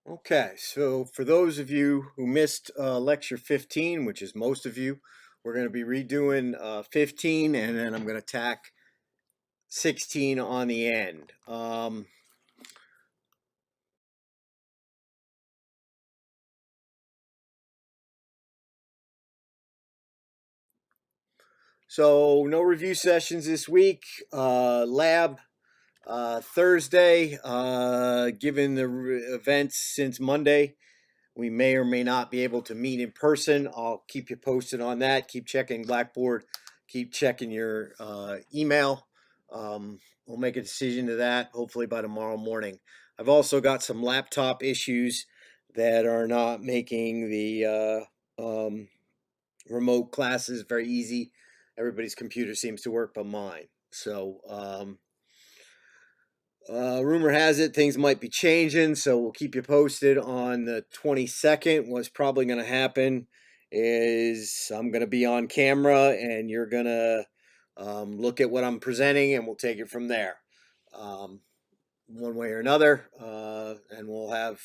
Okay, so for those of you who missed lecture 15, which is most of you, we're going to be redoing 15 and then I'm going to tack 16 on the end. So no review sessions this week. Lab Thursday, given the events since Monday. We may or may not be able to meet in person. I'll keep you posted on that. Keep checking Blackboard. Keep checking your email. We'll make a decision to that hopefully by tomorrow morning. I've also got some laptop issues that are not making the remote classes very easy. Everybody's computer seems to work but mine. So rumor has it things might be changing, so we'll keep you posted on the 22nd. What's probably going to happen is I'm going to be on camera and you're going to look at what I'm presenting and we'll take it from there. One way or another, and we'll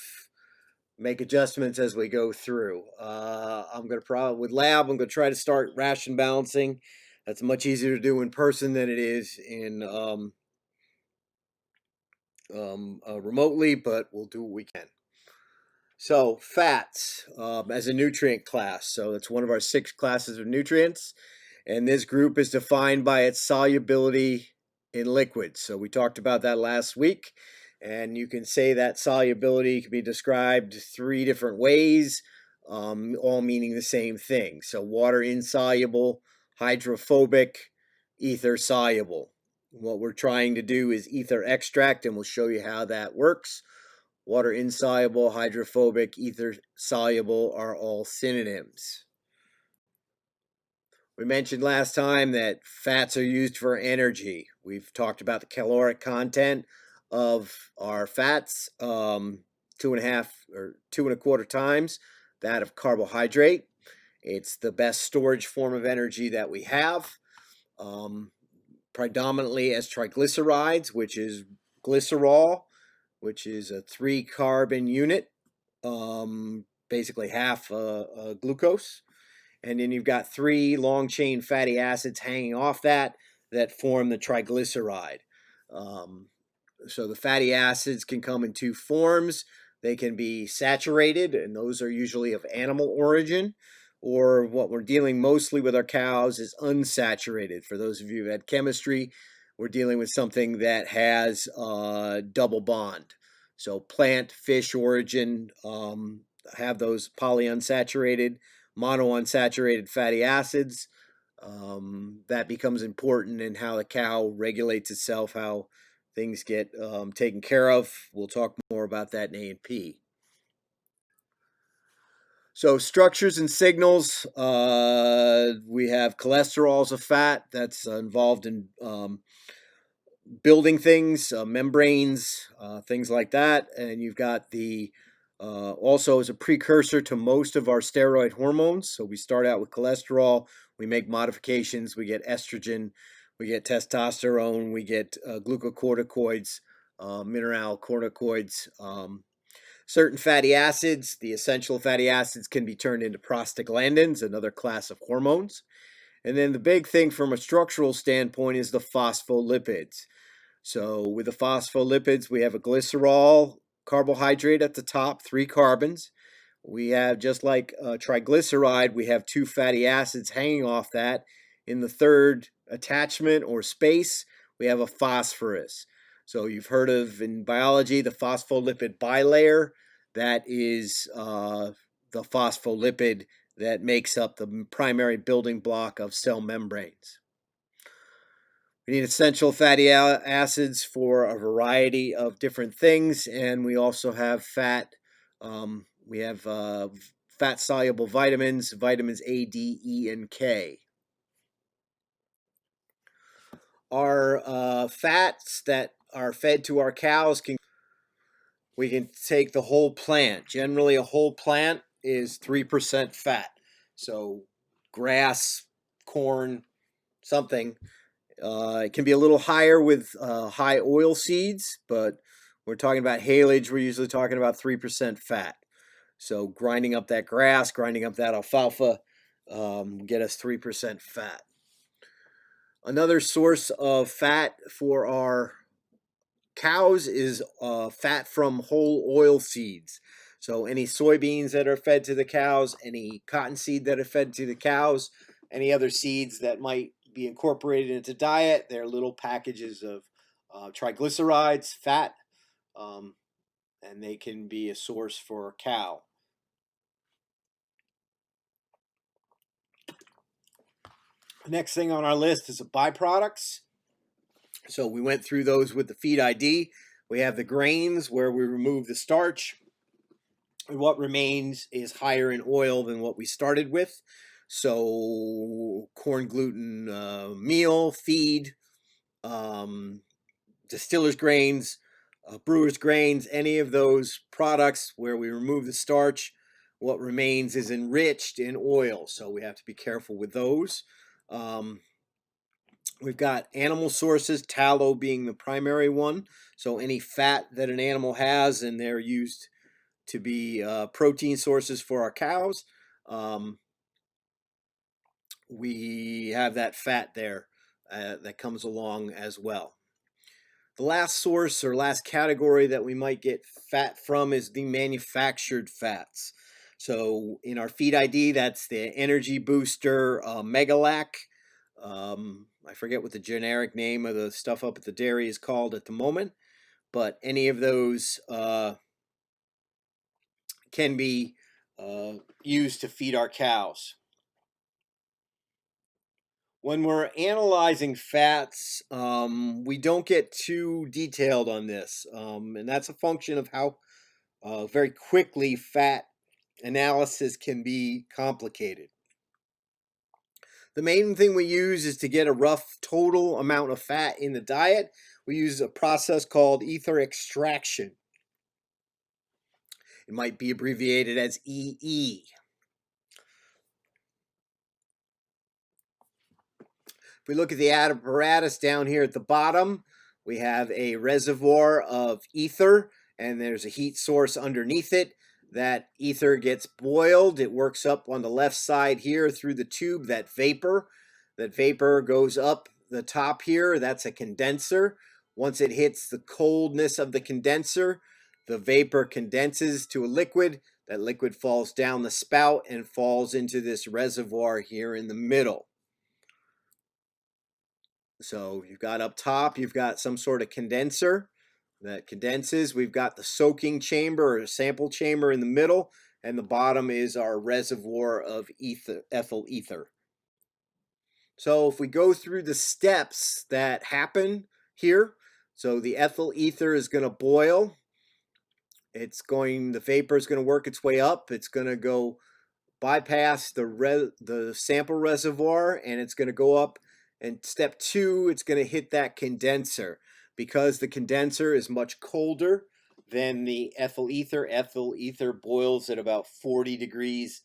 make adjustments as we go through. I'm going to probably, with lab, I'm going to try to start ration balancing. That's much easier to do in person than it is in remotely, but we'll do what we can. So fats as a nutrient class. So that's one of our 6 classes of nutrients. And this group is defined by its solubility in liquids. So we talked about that last week. And you can say that solubility can be described 3 different ways, all meaning the same thing. So water insoluble, hydrophobic, ether soluble. What we're trying to do is ether extract, and we'll show you how that works. Water insoluble, hydrophobic, ether soluble are all synonyms. We mentioned last time that fats are used for energy. We've talked about the caloric content of our fats, 2.5 or 2.25 times that of carbohydrate. It's the best storage form of energy that we have. Predominantly as triglycerides, which is glycerol, which is a 3-carbon unit, basically half glucose. And then you've got 3 long chain fatty acids hanging off that form the triglyceride. So the fatty acids can come in 2 forms. They can be saturated, and those are usually of animal origin, or what we're dealing mostly with our cows is unsaturated. For those of you who had chemistry, we're dealing with something that has a double bond. So plant, fish origin have those polyunsaturated, monounsaturated fatty acids. That becomes important in how the cow regulates itself, how things get taken care of. We'll talk more about that in A&P. So structures and signals, we have cholesterol as a fat that's involved in building things, membranes, things like that. And you've got the also as a precursor to most of our steroid hormones. So we start out with cholesterol, we make modifications, we get estrogen, we get testosterone, we get glucocorticoids, mineralocorticoids. Certain fatty acids, the essential fatty acids, can be turned into prostaglandins, another class of hormones. And then the big thing from a structural standpoint is the phospholipids. So with the phospholipids, we have a glycerol carbohydrate at the top, 3 carbons. We have, just like a triglyceride, we have 2 fatty acids hanging off that. In the third attachment or space, we have a phosphorus. So you've heard of, in biology, the phospholipid bilayer. That is the phospholipid that makes up the primary building block of cell membranes. We need essential fatty acids for a variety of different things, and we also have fat. We have fat-soluble vitamins, vitamins A, D, E, and K. Our fats that are fed to our cows we can take the whole plant. Generally, a whole plant is 3% fat. So grass, corn, something. It can be a little higher with high oil seeds, but We're talking about haylage, we're usually talking about 3% fat. So grinding up that grass, grinding up that alfalfa, get us 3% fat. Another source of fat for our cows is fat from whole oil seeds. So any soybeans that are fed to the cows, any cottonseed that are fed to the cows, any other seeds that might be incorporated into diet, they're little packages of triglycerides, fat, um, and they can be a source for a cow. The next thing on our list is the byproducts. So we went through those with the feed ID. We have the grains where we remove the starch. And what remains is higher in oil than what we started with. So corn gluten meal, feed, distiller's grains, brewer's grains, any of those products where we remove the starch, what remains is enriched in oil. So we have to be careful with those. We've got animal sources, tallow being the primary one. So any fat that an animal has, and they're used to be protein sources for our cows. We have that fat there that comes along as well. The last source or last category that we might get fat from is the manufactured fats. So in our feed ID, that's the Energy Booster Megalac. I forget what the generic name of the stuff up at the dairy is called at the moment, but any of those can be used to feed our cows. When we're analyzing fats, we don't get too detailed on this, and that's a function of how very quickly fat analysis can be complicated. The main thing we use is to get a rough total amount of fat in the diet. We use a process called ether extraction. It might be abbreviated as EE. If we look at the apparatus down here at the bottom, we have a reservoir of ether, and there's a heat source underneath it. That ether gets boiled. It works up on the left side here through the tube, that vapor. That vapor goes up the top here. That's a condenser. Once it hits the coldness of the condenser, the vapor condenses to a liquid. That liquid falls down the spout and falls into this reservoir here in the middle. So you've got up top, you've got some sort of condenser that condenses. We've got the soaking chamber or sample chamber in the middle, and the bottom is our reservoir of ethyl ether. So if we go through the steps that happen here, so the ethyl ether is going to boil. The vapor is going to work its way up. It's going to go bypass the sample reservoir, and it's going to go up. And step 2, it's going to hit that condenser. Because the condenser is much colder than the ethyl ether. Ethyl ether boils at about 40 degrees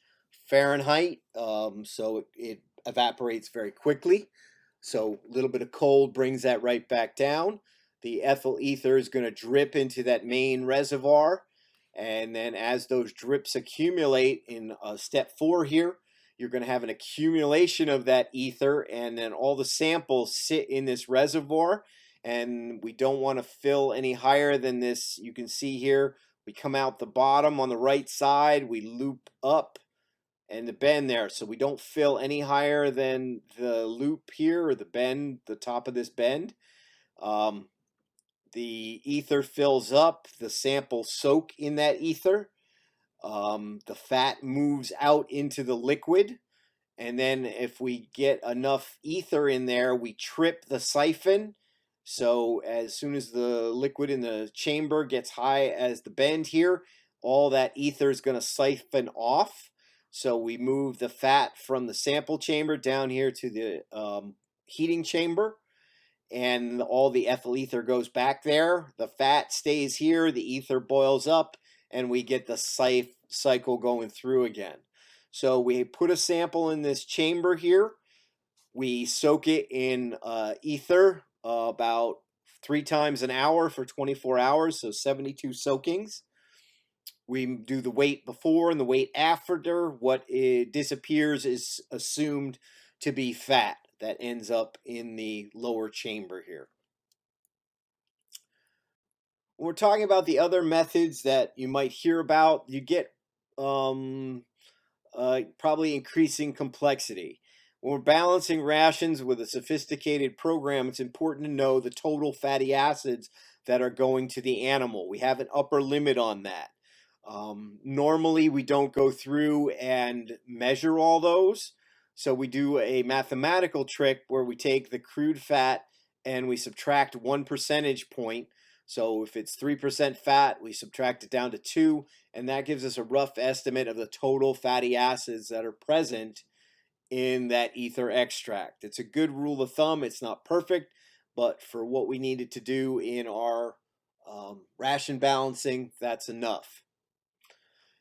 Fahrenheit, so it evaporates very quickly. So a little bit of cold brings that right back down. The ethyl ether is going to drip into that main reservoir. And then as those drips accumulate in step 4 here, you're going to have an accumulation of that ether, and then all the samples sit in this reservoir, and we don't want to fill any higher than this. You can see here, we come out the bottom on the right side, we loop up and the bend there, so we don't fill any higher than the loop here, or the bend, the top of this bend. The ether fills up, the samples soak in that ether, the fat moves out into the liquid, and then if we get enough ether in there, we trip the siphon. So as soon as the liquid in the chamber gets high as the bend here, all that ether is going to siphon off. So we move the fat from the sample chamber down here to the heating chamber, and all the ethyl ether goes back there. The fat stays here, the ether boils up, and we get the cycle going through again. So we put a sample in this chamber here. We soak it in ether about 3 times an hour for 24 hours, so 72 soakings. We do the weight before and the weight after. What it disappears is assumed to be fat that ends up in the lower chamber here. When we're talking about the other methods that you might hear about, you get um, probably increasing complexity. When we're balancing rations with a sophisticated program, it's important to know the total fatty acids that are going to the animal. We have an upper limit on that. Normally, we don't go through and measure all those. So we do a mathematical trick where we take the crude fat and we subtract 1 percentage point. So if it's 3% fat, we subtract it down to 2, and that gives us a rough estimate of the total fatty acids that are present in that ether extract. It's a good rule of thumb. It's not perfect, but for what we needed to do in our ration balancing, that's enough.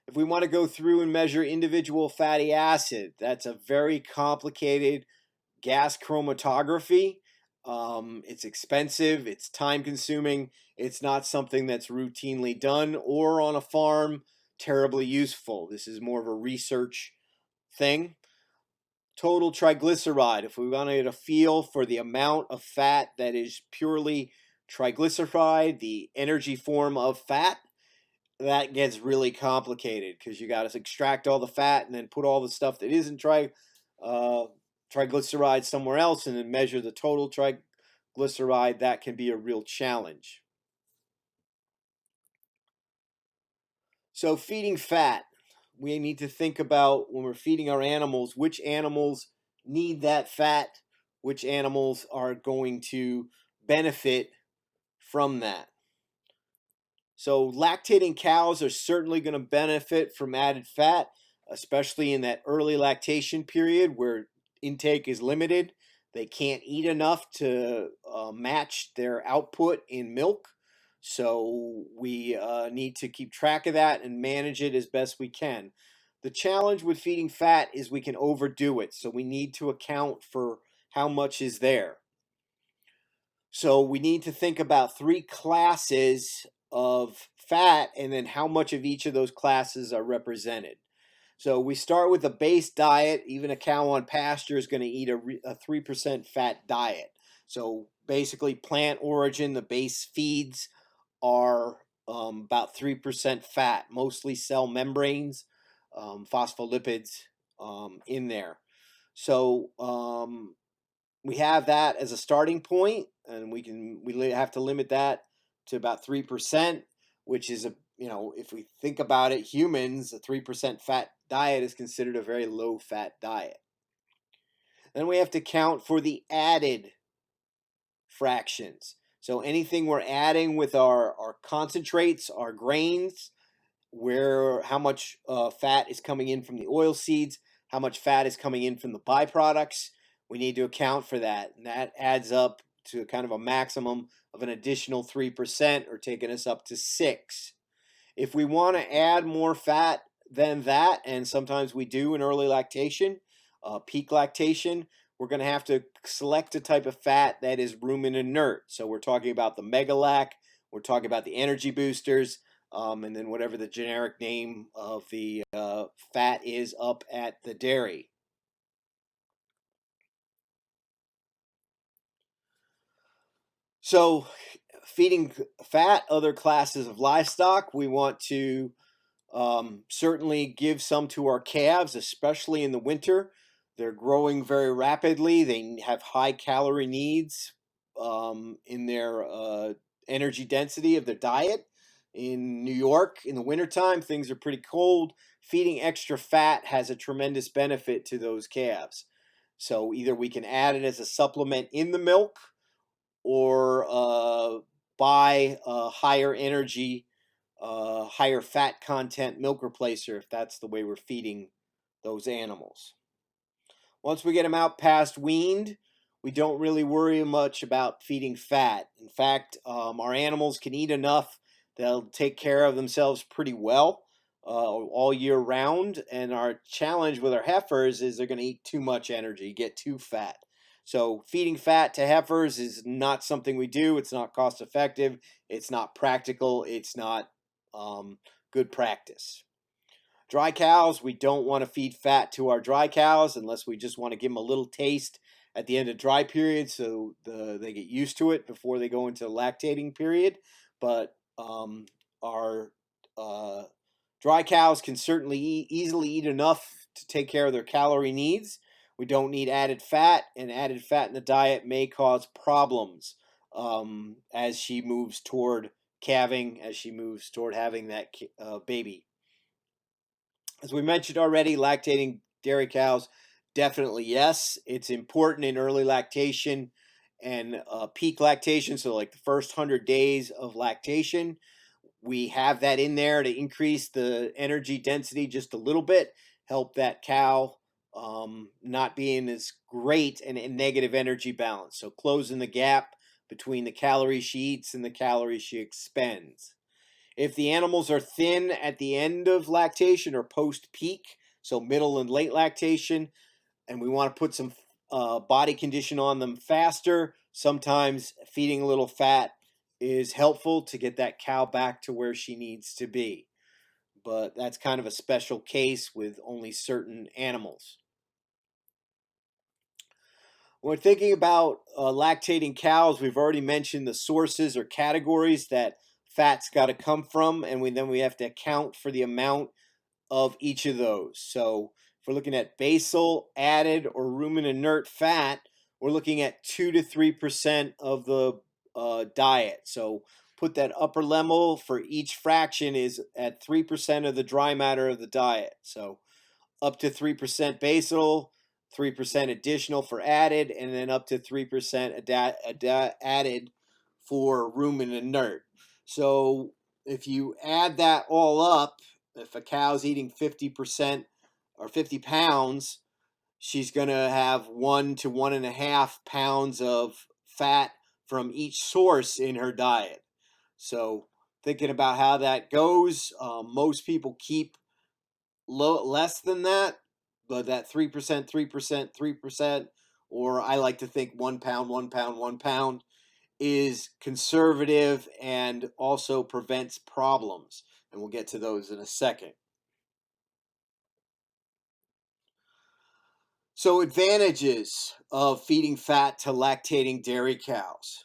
If we want to go through and measure individual fatty acid, that's a very complicated gas chromatography. It's expensive, it's time consuming, it's not something that's routinely done or on a farm terribly useful. This is more of a research thing. Total triglyceride, if we wanted a feel for the amount of fat that is purely triglyceride, the energy form of fat, that gets really complicated because you got to extract all the fat and then put all the stuff that isn't triglyceride somewhere else and then measure the total triglyceride. That can be a real challenge. So feeding fat, we need to think about when we're feeding our animals, which animals need that fat, which animals are going to benefit from that. So lactating cows are certainly going to benefit from added fat, especially in that early lactation period where intake is limited. They can't eat enough to match their output in milk. So we need to keep track of that and manage it as best we can. The challenge with feeding fat is we can overdo it. So we need to account for how much is there. So we need to think about 3 classes of fat and then how much of each of those classes are represented. So we start with a base diet. Even a cow on pasture is going to eat a 3% fat diet. So basically plant origin, the base feeds are about 3% fat, mostly cell membranes, phospholipids in there. So we have that as a starting point, and we have to limit that to about 3%, which is if we think about it, humans, a 3% fat diet is considered a very low fat diet. Then we have to count for the added fractions. So anything we're adding with our concentrates, our grains, how much fat is coming in from the oil seeds, how much fat is coming in from the byproducts. We need to account for that, and that adds up to kind of a maximum of an additional 3%, or taking us up to 6. If we want to add more fat than that, and sometimes we do in early lactation, peak lactation, we're going to have to select a type of fat that is rumen inert. So we're talking about the Megalac, we're talking about the energy boosters, and then whatever the generic name of the fat is up at the dairy. So feeding fat, other classes of livestock, we want to certainly give some to our calves, especially in the winter. They're growing very rapidly. They have high calorie needs in their energy density of their diet. In New York, in the wintertime, things are pretty cold. Feeding extra fat has a tremendous benefit to those calves. So either we can add it as a supplement in the milk, or buy a higher energy, higher fat content milk replacer if that's the way we're feeding those animals. Once we get them out past weaned, we don't really worry much about feeding fat. In fact, our animals can eat enough, they'll take care of themselves pretty well all year round. And our challenge with our heifers is they're going to eat too much energy, get too fat. So feeding fat to heifers is not something we do. It's not cost effective. It's not practical. It's not good practice. Dry cows, we don't want to feed fat to our dry cows unless we just want to give them a little taste at the end of dry period so they get used to it before they go into lactating period. But our uh, dry cows can certainly easily eat enough to take care of their calorie needs. We don't need added fat, and added fat in the diet may cause problems as she moves toward calving, as she moves toward having that baby. As we mentioned already, lactating dairy cows, definitely yes. It's important in early lactation and peak lactation, so like the first 100 days of lactation. We have that in there to increase the energy density just a little bit, help that cow not being as great and in negative energy balance. So closing the gap between the calories she eats and the calories she expends. If the animals are thin at the end of lactation or post peak, so middle and late lactation, and we want to put some body condition on them faster, sometimes feeding a little fat is helpful to get that cow back to where she needs to be. But that's kind of a special case with only certain animals. When we're thinking about lactating cows, we've already mentioned the sources or categories that fat's got to come from, and then we have to account for the amount of each of those. So if we're looking at basal, added, or rumen inert fat, we're looking at 2 to 3% of the diet. So put that upper level for each fraction is at 3% of the dry matter of the diet. So up to 3% basal, 3% additional for added, and then up to 3% added for rumen inert. So if you add that all up, if a cow's eating 50% or 50 pounds, she's going to have 1 to 1.5 pounds of fat from each source in her diet. So thinking about how that goes, most people keep less than that, but that 3%, 3%, 3%, or I like to think 1 pound, 1 pound, 1 pound is conservative and also prevents problems. And we'll get to those in a second. So, advantages of feeding fat to lactating dairy cows.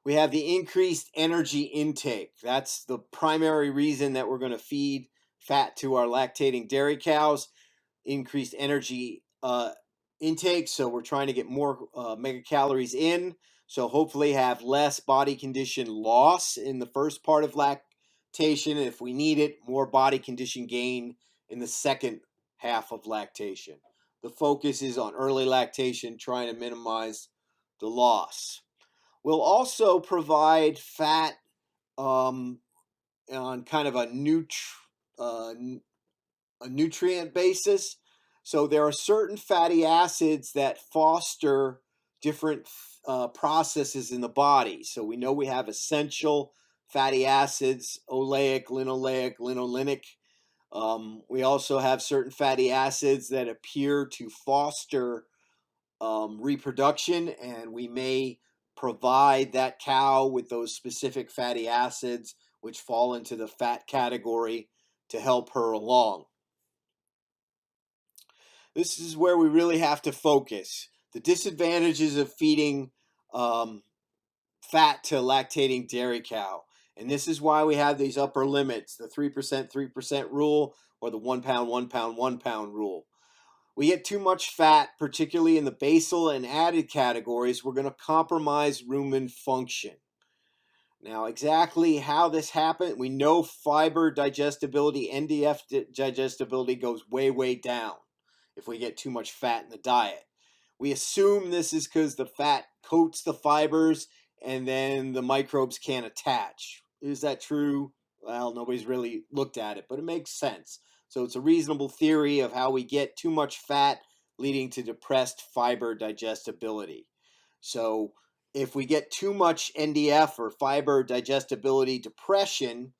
We have the increased energy intake. That's the primary reason that we're going to feed fat to our lactating dairy cows. Increased energy intake. So we're trying to get more megacalories in. So hopefully have less body condition loss in the first part of lactation. And if we need it, more body condition gain in the second half of lactation. The focus is on early lactation, trying to minimize the loss. We'll also provide fat on kind of uh, a nutrient basis. So there are certain fatty acids that foster different processes in the body. So we know we have essential fatty acids, oleic, linoleic, linolenic. We also have certain fatty acids that appear to foster reproduction, and we may provide that cow with those specific fatty acids, which fall into the fat category, to help her along. This is where we really have to focus. The disadvantages of feeding fat to lactating dairy cow. And this is why we have these upper limits, the 3% rule or the 1 pound, 1 pound, 1 pound rule. We get too much fat, particularly in the basal and added categories, we're going to compromise rumen function. Now, exactly how this happened, we know fiber digestibility, NDF digestibility goes way, way down if we get too much fat in the diet. We assume this is because the fat coats the fibers and then the microbes can't attach. Is that true? Well, nobody's really looked at it, but it makes sense. So it's a reasonable theory of how we get too much fat leading to depressed fiber digestibility. So if we get too much NDF or fiber digestibility depression,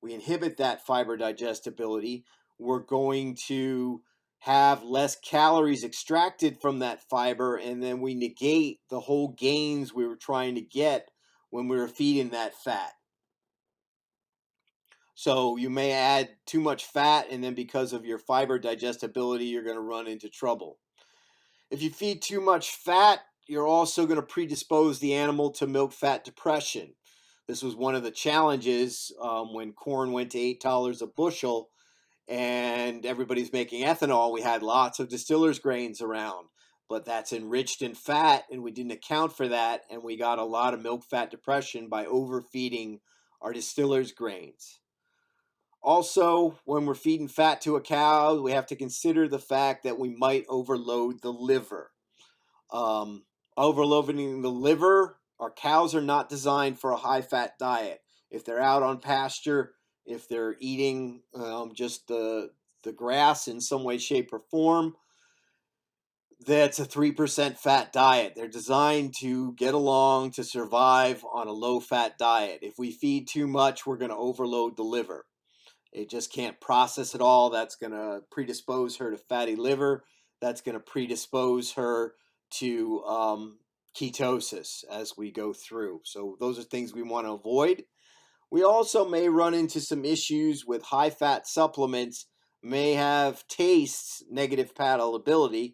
we inhibit that fiber digestibility. We're going to have less calories extracted from that fiber, and then we negate the whole gains we were trying to get when we were feeding that fat. So you may add too much fat, and then because of your fiber digestibility, you're going to run into trouble. If you feed too much fat, you're also going to predispose the animal to milk fat depression. This was one of the challenges when corn went to $8 a bushel and everybody's making ethanol. We had lots of distillers grains around, but that's enriched in fat, and we didn't account for that, and we got a lot of milk fat depression by overfeeding our distillers grains. Also, when we're feeding fat to a cow, we have to consider the fact that we might overload the liver. Um, Overloading the liver, our cows are not designed for a high fat diet. If they're out on pasture, if they're eating just the grass in some way, shape, or form, that's a 3% fat diet. They're designed to get along, to survive on a low fat diet. If we feed too much, we're going to overload the liver. It just can't process it all. That's going to predispose her to fatty liver. That's going to predispose her to ketosis as we go through. So those are things we want to avoid. We also may run into some issues with high fat supplements, may have tastes, negative palatability,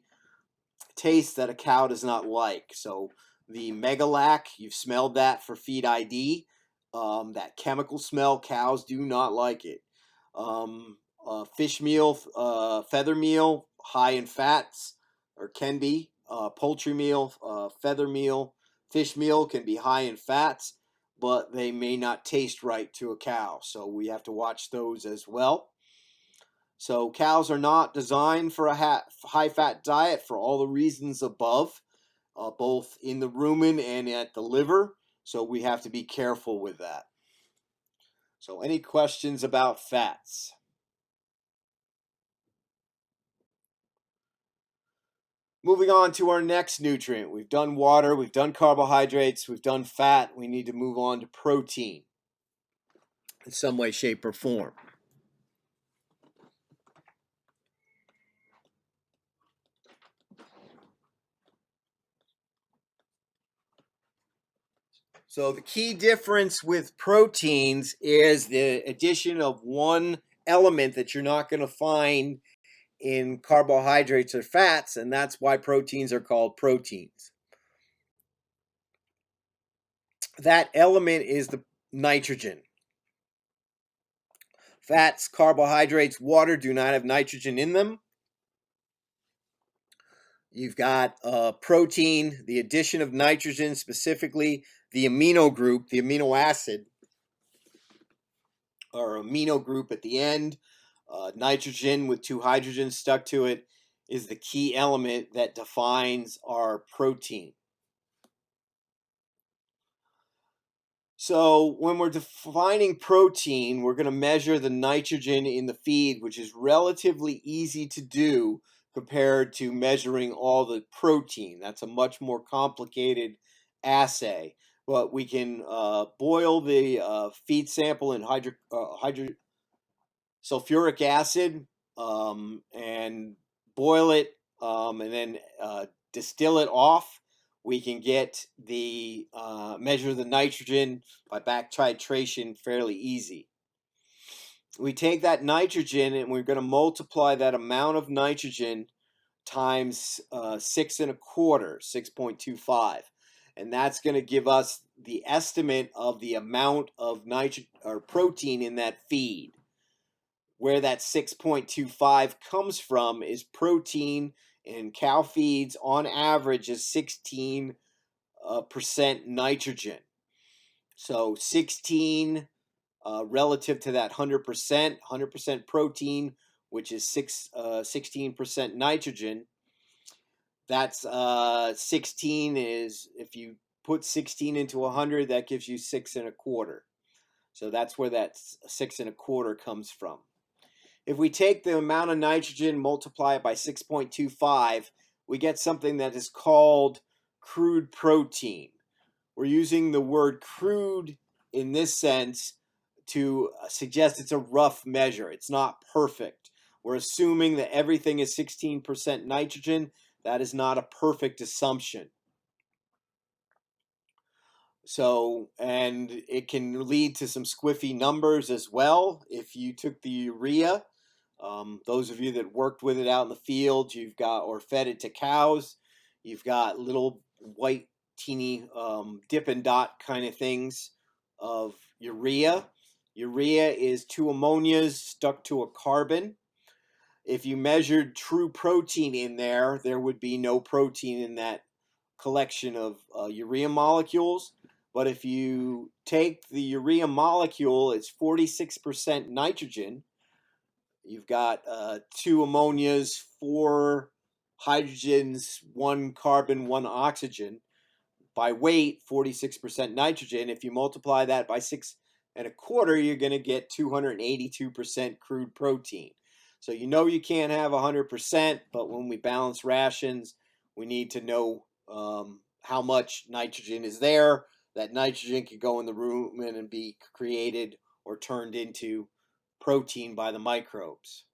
tastes that a cow does not like. So the Megalac, you've smelled that for Feed ID. That chemical smell, cows do not like it. Fish meal, feather meal, high in fats, or can be. Poultry meal, feather meal, fish meal can be high in fats, but they may not taste right to a cow. So we have to watch those as well. So cows are not designed for a high fat diet for all the reasons above, both in the rumen and at the liver. So we have to be careful with that. So any questions about fats? Moving on to our next nutrient. We've done water, we've done carbohydrates, we've done fat. We need to move on to protein in some way, shape, or form. So the key difference with proteins is the addition of one element that you're not going to find in carbohydrates or fats, and that's why proteins are called proteins. That element is the nitrogen. Fats, carbohydrates, water do not have nitrogen in them. You've got protein, the addition of nitrogen, specifically the amino group, the amino acid, or amino group at the end. Nitrogen with two hydrogens stuck to it is the key element that defines our protein. So when we're defining protein, we're going to measure the nitrogen in the feed, which is relatively easy to do compared to measuring all the protein. That's a much more complicated assay. But we can boil the feed sample in sulfuric acid and boil it and then distill it off. We can get the measure the nitrogen by back titration fairly easy. We take that nitrogen and we're going to multiply that amount of nitrogen times 6.25, 6.25, and that's going to give us the estimate of the amount of nitrogen or protein in that feed. Where that 6.25 comes from is protein in cow feeds on average is 16% nitrogen. So 16 relative to that 100% protein, which is 16% nitrogen. That's 16 is, if you put 16 into 100, that gives you 6.25. So that's where that 6.25 comes from. If we take the amount of nitrogen, multiply it by 6.25, we get something that is called crude protein. We're using the word crude in this sense to suggest it's a rough measure. It's not perfect. We're assuming that everything is 16% nitrogen. That is not a perfect assumption. So, and it can lead to some squiffy numbers as well. If you took the urea, those of you that worked with it out in the field, you've got, or fed it to cows, you've got little white, teeny Dippin' Dot kind of things of urea. Urea is two ammonias stuck to a carbon. If you measured true protein in there, there would be no protein in that collection of urea molecules. But if you take the urea molecule, it's 46% nitrogen. You've got two ammonias, four hydrogens, one carbon, one oxygen. By weight, 46% nitrogen. If you multiply that by 6.25, you're going to get 282% crude protein. So you know you can't have 100%, but when we balance rations, we need to know how much nitrogen is there. That nitrogen can go in the rumen and be created or turned into protein by the microbes.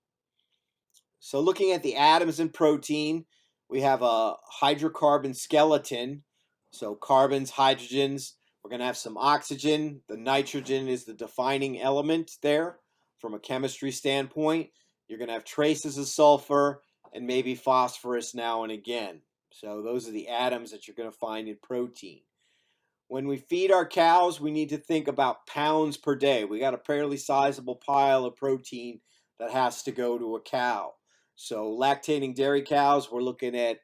So looking at the atoms in protein, we have a hydrocarbon skeleton. So carbons, hydrogens, we're going to have some oxygen. The nitrogen is the defining element there from a chemistry standpoint. You're going to have traces of sulfur and maybe phosphorus now and again. So those are the atoms that you're going to find in protein. When we feed our cows, we need to think about pounds per day. We got a fairly sizable pile of protein that has to go to a cow. So lactating dairy cows, we're looking at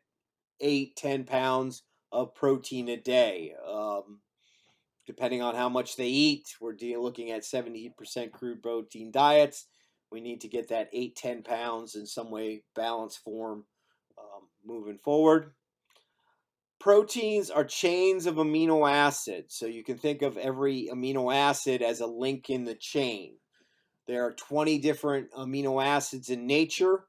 8-10 pounds of protein a day. Depending on how much they eat, we're looking at 70% crude protein diets. We need to get that 8-10 pounds in some way balanced form moving forward. Proteins are chains of amino acids. So you can think of every amino acid as a link in the chain. There are 20 different amino acids in nature.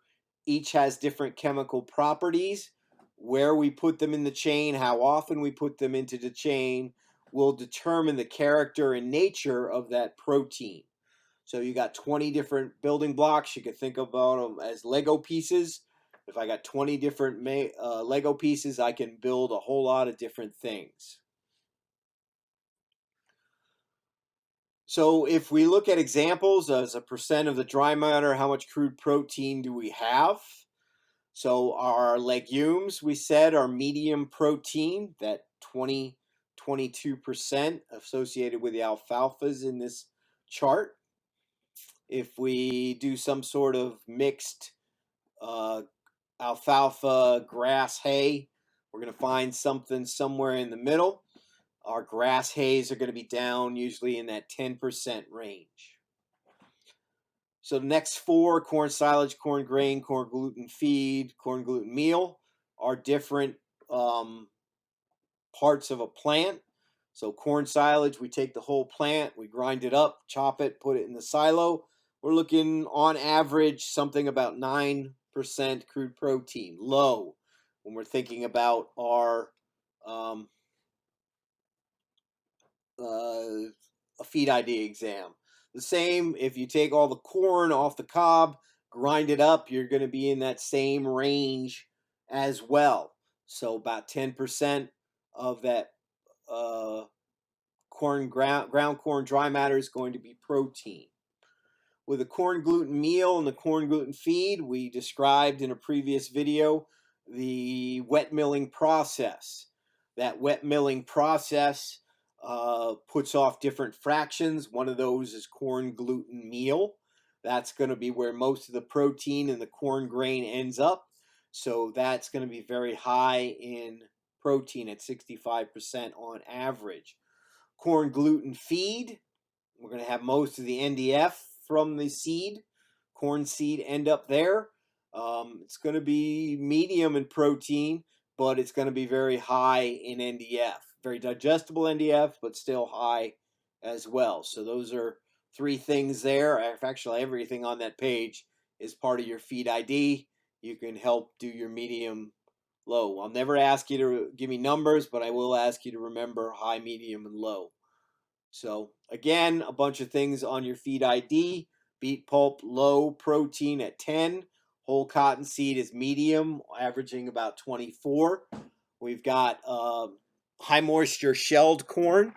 Each has different chemical properties. Where we put them in the chain, how often we put them into the chain, will determine the character and nature of that protein. So you got 20 different building blocks. You could think about them as Lego pieces. If I got 20 different Lego pieces, I can build a whole lot of different things. So if we look at examples as a percent of the dry matter, how much crude protein do we have? So our legumes, we said, are medium protein, that 22% associated with the alfalfas in this chart. If we do some sort of mixed alfalfa grass hay, we're going to find something somewhere in the middle. Our grass hays are going to be down usually in that 10% range. So the next four, corn silage, corn grain, corn gluten feed, corn gluten meal, are different parts of a plant. So corn silage, we take the whole plant, we grind it up, chop it, put it in the silo. We're looking on average something about 9% crude protein, low, when we're thinking about our a feed ID exam. The same, if you take all the corn off the cob, grind it up, you're going to be in that same range as well. So about 10% of that ground corn dry matter is going to be protein. With the corn gluten meal and the corn gluten feed, we described in a previous video the wet milling process. That wet milling process puts off different fractions. One of those is corn gluten meal. That's going to be where most of the protein in the corn grain ends up. So that's going to be very high in protein at 65% on average. Corn gluten feed, we're going to have most of the NDF from the seed. Corn seed end up there. It's going to be medium in protein, but it's going to be very high in NDF. Very digestible NDF, but still high as well. So those are three things there. Actually, everything on that page is part of your feed ID. You can help do your medium low. I'll never ask you to give me numbers, but I will ask you to remember high, medium, and low. So again, a bunch of things on your feed ID. beet pulp low protein at 10, whole cottonseed is medium, averaging about 24. We've got high moisture shelled corn,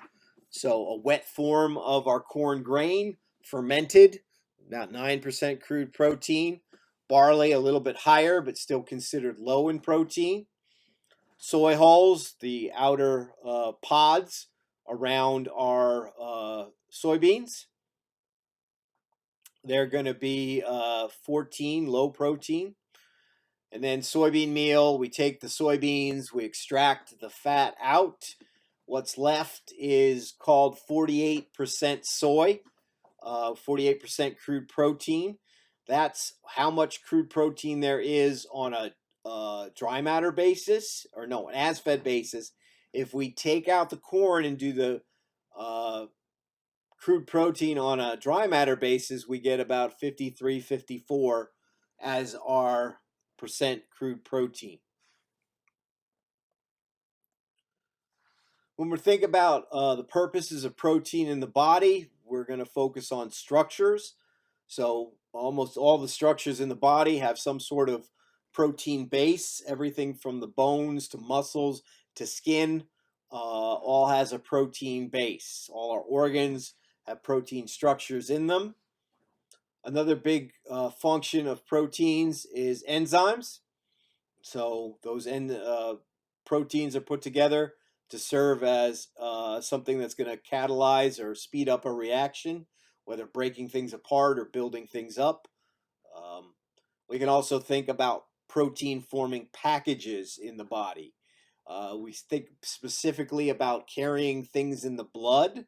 so a wet form of our corn grain, fermented, about 9% crude protein. Barley, a little bit higher, but still considered low in protein. Soy hulls, the outer pods around our soybeans, they're going to be 14, low protein. And then soybean meal, we take the soybeans, we extract the fat out. What's left is called 48% soy, 48% crude protein. That's how much crude protein there is on a dry matter basis, or no, an as-fed basis. If we take out the corn and do the crude protein on a dry matter basis, we get about 53, 54 as our percent crude protein. When we're thinking about the purposes of protein in the body, we're going to focus on structures. So almost all the structures in the body have some sort of protein base. Everything from the bones to muscles to skin all has a protein base. All our organs have protein structures in them. Another big function of proteins is enzymes. So those proteins are put together to serve as something that's going to catalyze or speed up a reaction, whether breaking things apart or building things up. Um, we can also think about protein forming packages in the body. We think specifically about carrying things in the blood,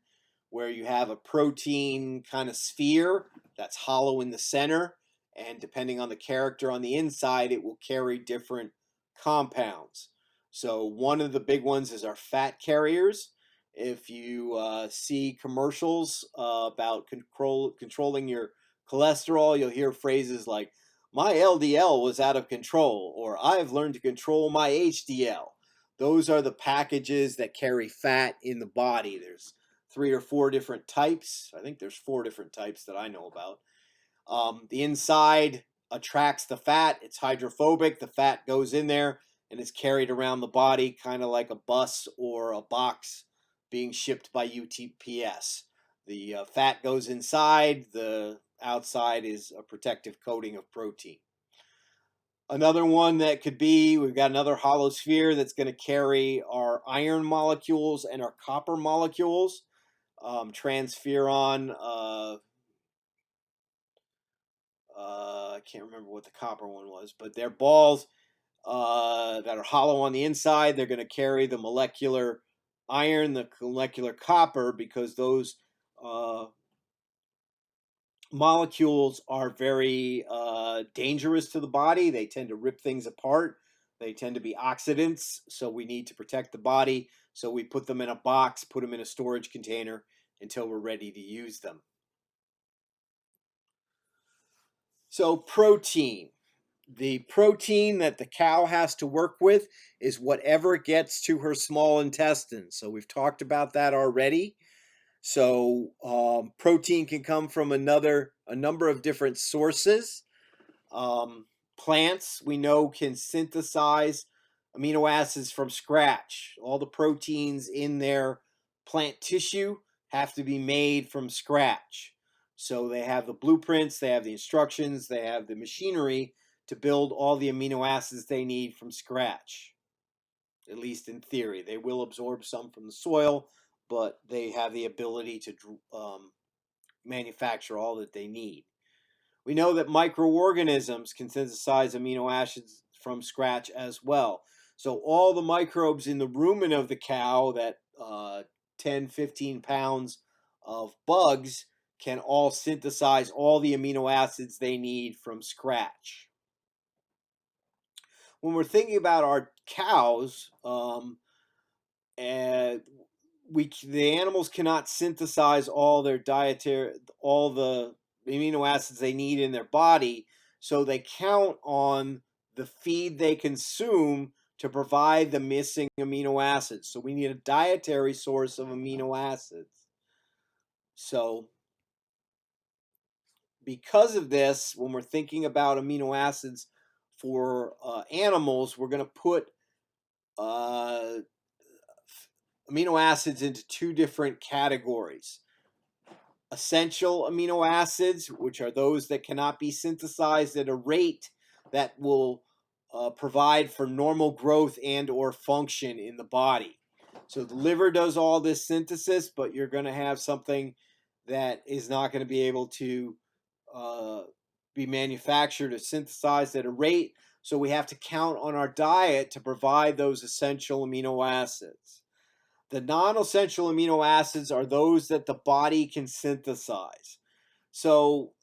where you have a protein kind of sphere that's hollow in the center, and depending on the character on the inside, it will carry different compounds. So one of the big ones is our fat carriers. If you see commercials about controlling your cholesterol, you'll hear phrases like, my LDL was out of control, or I've learned to control my HDL. Those are the packages that carry fat in the body. There's 3 or 4 different types. I think there's 4 different types that I know about. The inside attracts the fat. It's hydrophobic. The fat goes in there and is carried around the body, kind of like a bus or a box being shipped by UPS. The fat goes inside. The outside is a protective coating of protein. Another one that could be, we've got another hollow sphere that's going to carry our iron molecules and our copper molecules. Transferon, I can't remember what the copper one was, but they're balls that are hollow on the inside. They're going to carry the molecular iron, the molecular copper, because those molecules are very dangerous to the body. They tend to rip things apart. They tend to be oxidants, so we need to protect the body. So we put them in a box, put them in a storage container until we're ready to use them. So protein. The protein that the cow has to work with is whatever gets to her small intestine. So we've talked about that already. So protein can come from a number of different sources. Plants, we know, can synthesize amino acids from scratch. All the proteins in their plant tissue have to be made from scratch. So they have the blueprints, they have the instructions, they have the machinery to build all the amino acids they need from scratch. At least in theory. They will absorb some from the soil, but they have the ability to manufacture all that they need. We know that microorganisms can synthesize amino acids from scratch as well. So all the microbes in the rumen of the cow, that 10, 15 pounds of bugs, can all synthesize all the amino acids they need from scratch. When we're thinking about our cows, and the animals cannot synthesize all the amino acids they need in their body, so they count on the feed they consume to provide the missing amino acids. So we need a dietary source of amino acids. So because of this, when we're thinking about amino acids for animals, we're going to put uh, amino acids into two different categories: essential amino acids, which are those that cannot be synthesized at a rate that will provide for normal growth and or function in the body. So the liver does all this synthesis, but you're going to have something that is not going to be able to uh, be manufactured or synthesized at a rate. So we have to count on our diet to provide those essential amino acids. The non-essential amino acids are those that the body can synthesize. So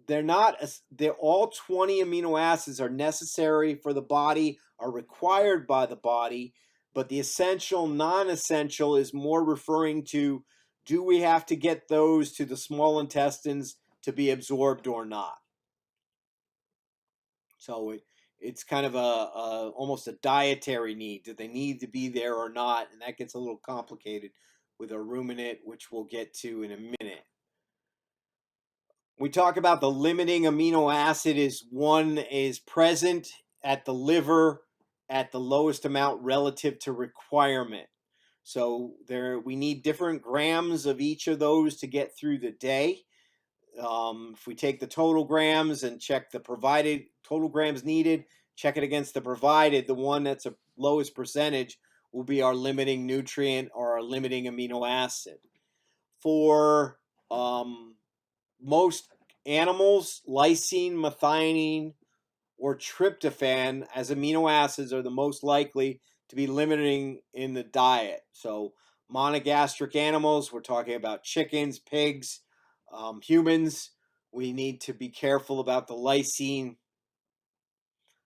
they're not. They're all 20 amino acids are necessary for the body, are required by the body, but the essential, non-essential is more referring to: do we have to get those to the small intestines to be absorbed or not? So it's kind of a almost a dietary need. Do they need to be there or not? And that gets a little complicated with a ruminant, which we'll get to in a minute. We talk about the limiting amino acid is one is present at the liver at the lowest amount relative to requirement. So there we need different grams of each of those to get through the day. If we take the total grams and check the provided total grams needed, check it against the provided, the one that's a lowest percentage will be our limiting nutrient or our limiting amino acid. For most animals, lysine, methionine, or tryptophan as amino acids are the most likely to be limiting in the diet. So monogastric animals, we're talking about chickens, pigs, humans, we need to be careful about the lysine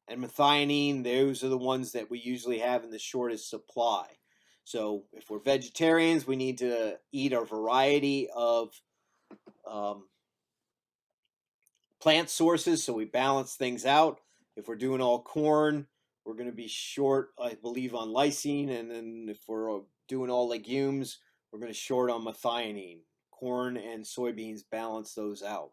and methionine. Those are the ones that we usually have in the shortest supply. So if we're vegetarians, we need to eat a variety of um, plant sources, so we balance things out. If we're doing all corn, we're going to be short, I believe, on lysine, and then if we're doing all legumes, we're going to short on methionine. Corn and soybeans balance those out.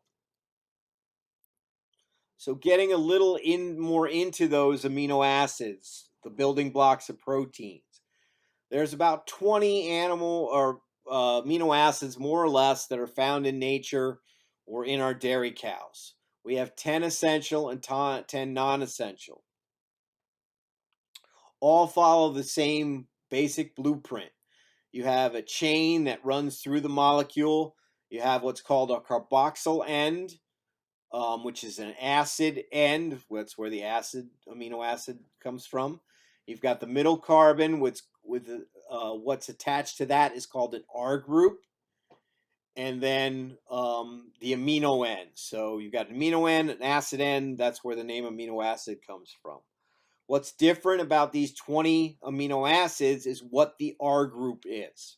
So getting a little more into those amino acids, the building blocks of proteins. There's about 20 animal or amino acids, more or less, that are found in nature or in our dairy cows. We have 10 essential and 10 non-essential. All follow the same basic blueprint. You have a chain that runs through the molecule. You have what's called a carboxyl end, which is an acid end. That's where the amino acid comes from. You've got the middle carbon, with what's attached to that is called an R group. And then the amino end. So you've got an amino end, an acid end. That's where the name amino acid comes from. What's different about these 20 amino acids is what the R group is.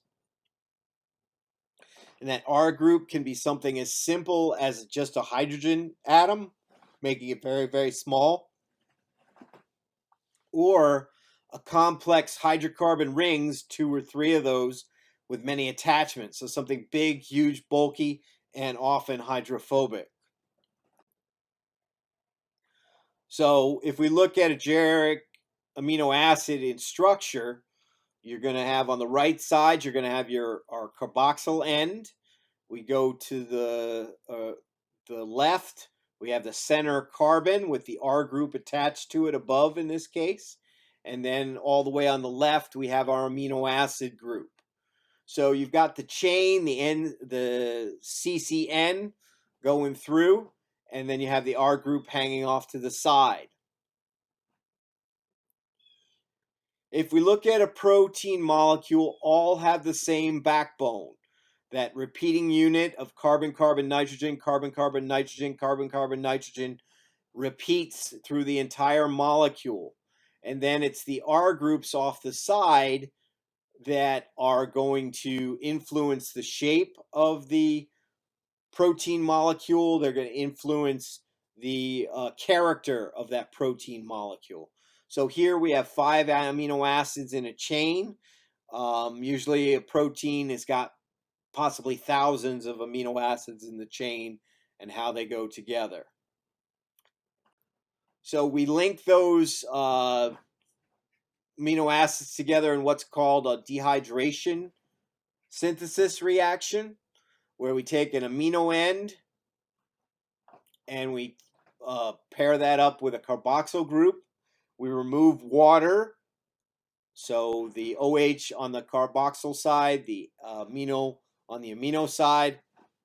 And that R group can be something as simple as just a hydrogen atom, making it very, very small, or a complex hydrocarbon rings, 2 or 3 of those, with many attachments. So something big, huge, bulky, and often hydrophobic. So if we look at a generic amino acid in structure, you're going to have on the right side, you're going to have our carboxyl end. We go to the left, we have the center carbon with the R group attached to it above in this case. And then all the way on the left, we have our amino acid group. So you've got the chain, the CCN going through, and then you have the R group hanging off to the side. If we look at a protein molecule, all have the same backbone. That repeating unit of carbon, carbon, nitrogen, carbon, carbon, nitrogen, carbon, carbon, nitrogen repeats through the entire molecule. And then it's the R groups off the side that are going to influence the shape of the protein molecule. They're going to influence the character of that protein molecule. So here we have 5 amino acids in a chain. Usually a protein has got possibly thousands of amino acids in the chain, and how they go together. So we link those amino acids together in what's called a dehydration synthesis reaction, where we take an amino end and we pair that up with a carboxyl group. We remove water, so the OH on the carboxyl side, the amino on the amino side,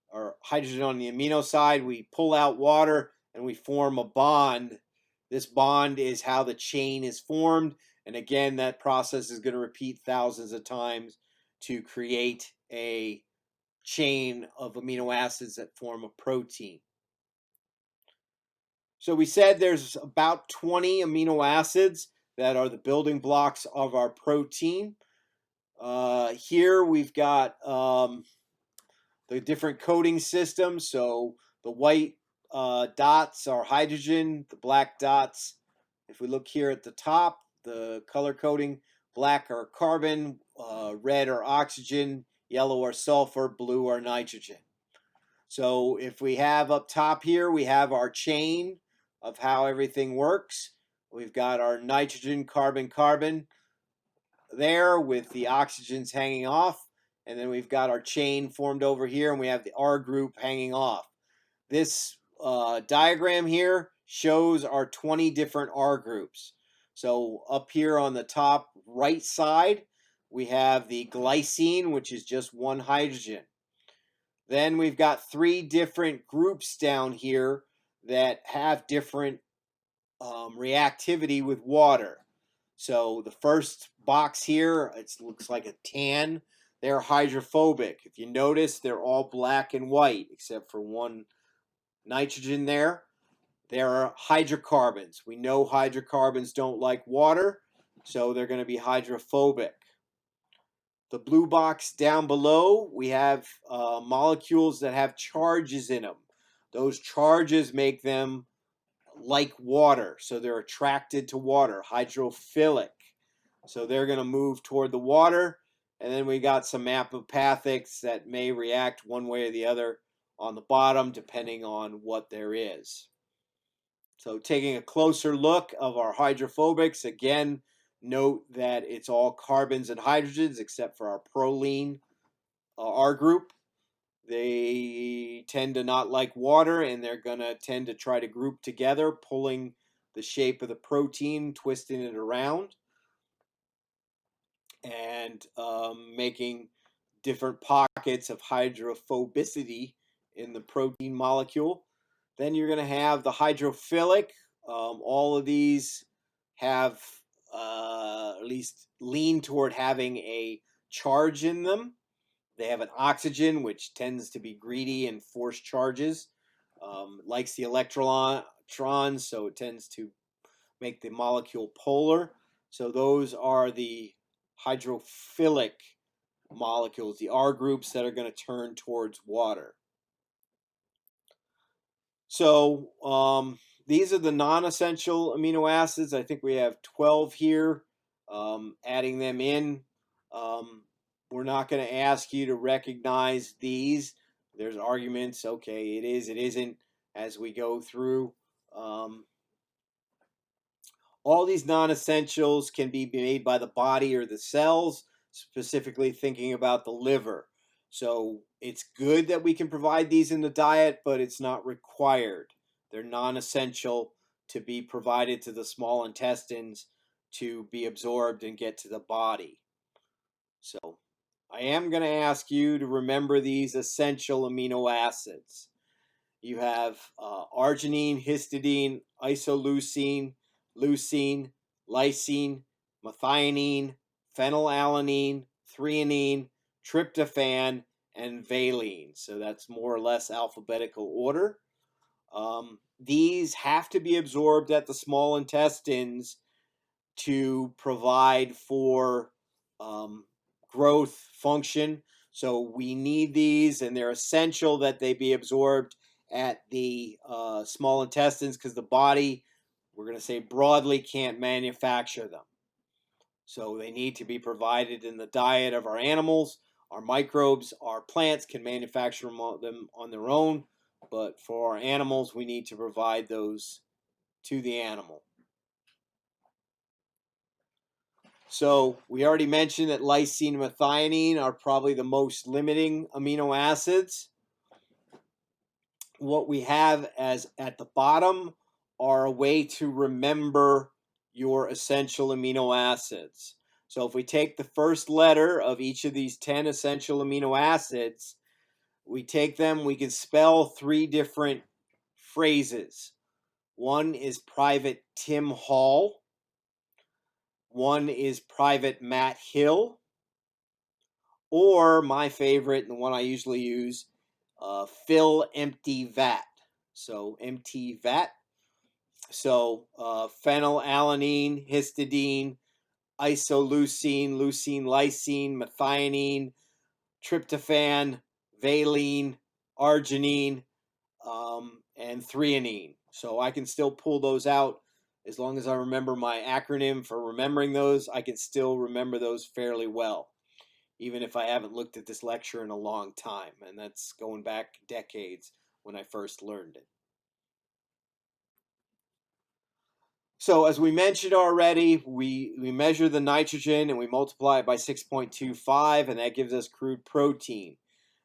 or hydrogen on the amino side. We pull out water and we form a bond. This bond is how the chain is formed. And again, that process is going to repeat thousands of times to create a chain of amino acids that form a protein. So we said there's about 20 amino acids that are the building blocks of our protein. Here we've got the different coding systems. So the white dots are hydrogen, the black dots, if we look here at the top, the color coding, black are carbon, red are oxygen, yellow are sulfur, blue are nitrogen. So if we have up top here, we have our chain of how everything works. We've got our nitrogen, carbon, carbon there with the oxygens hanging off. And then we've got our chain formed over here, and we have the R group hanging off. This diagram here shows our 20 different R groups. So up here on the top right side, we have the glycine, which is just one hydrogen. Then we've got 3 different groups down here that have different reactivity with water. So the first box here, it looks like a tan. They're hydrophobic. If you notice, they're all black and white except for one nitrogen there. There are hydrocarbons. We know hydrocarbons don't like water, so they're going to be hydrophobic. The blue box down below, we have molecules that have charges in them. Those charges make them like water, so they're attracted to water, hydrophilic. So they're going to move toward the water. And then we got some apopathics that may react one way or the other on the bottom, depending on what there is. So taking a closer look of our hydrophobics, again, note that it's all carbons and hydrogens except for our proline R group. They tend to not like water, and they're going to tend to try to group together, pulling the shape of the protein, twisting it around, and making different pockets of hydrophobicity in the protein molecule. Then you're going to have the hydrophilic. All of these have at least lean toward having a charge in them. They have an oxygen, which tends to be greedy and force charges. Likes the electrons, so it tends to make the molecule polar. So those are the hydrophilic molecules, the R groups that are going to turn towards water. So these are the non-essential amino acids. I think we have 12 here. Adding them in, we're not going to ask you to recognize these. There's arguments, okay, it is, it isn't, as we go through. All these non-essentials can be made by the body or the cells, specifically thinking about the liver. So it's good that we can provide these in the diet, but it's not required. They're non-essential to be provided to the small intestines to be absorbed and get to the body. So I am going to ask you to remember these essential amino acids. You have arginine, histidine, isoleucine, leucine, lysine, methionine, phenylalanine, threonine, tryptophan, and valine. So that's more or less alphabetical order. These have to be absorbed at the small intestines to provide for growth function. So we need these, and they're essential that they be absorbed at the small intestines because the body, we're going to say broadly, can't manufacture them. So they need to be provided in the diet of our animals. Our microbes, our plants can manufacture them on their own, but for our animals, we need to provide those to the animal. So we already mentioned that lysine and methionine are probably the most limiting amino acids. What we have as at the bottom are a way to remember your essential amino acids. So if we take the first letter of each of these 10 essential amino acids, we take them, we can spell 3 different phrases. One is Private Tim Hall. One is Private Matt Hill. Or my favorite, and the one I usually use, Fill Empty Vat. So empty vat. So phenylalanine, histidine, isoleucine, leucine, lysine, methionine, tryptophan, valine, arginine, and threonine. So I can still pull those out as long as I remember my acronym for remembering those. I can still remember those fairly well, even if I haven't looked at this lecture in a long time, and that's going back decades when I first learned it. So as we mentioned already, we measure the nitrogen and we multiply it by 6.25, and that gives us crude protein.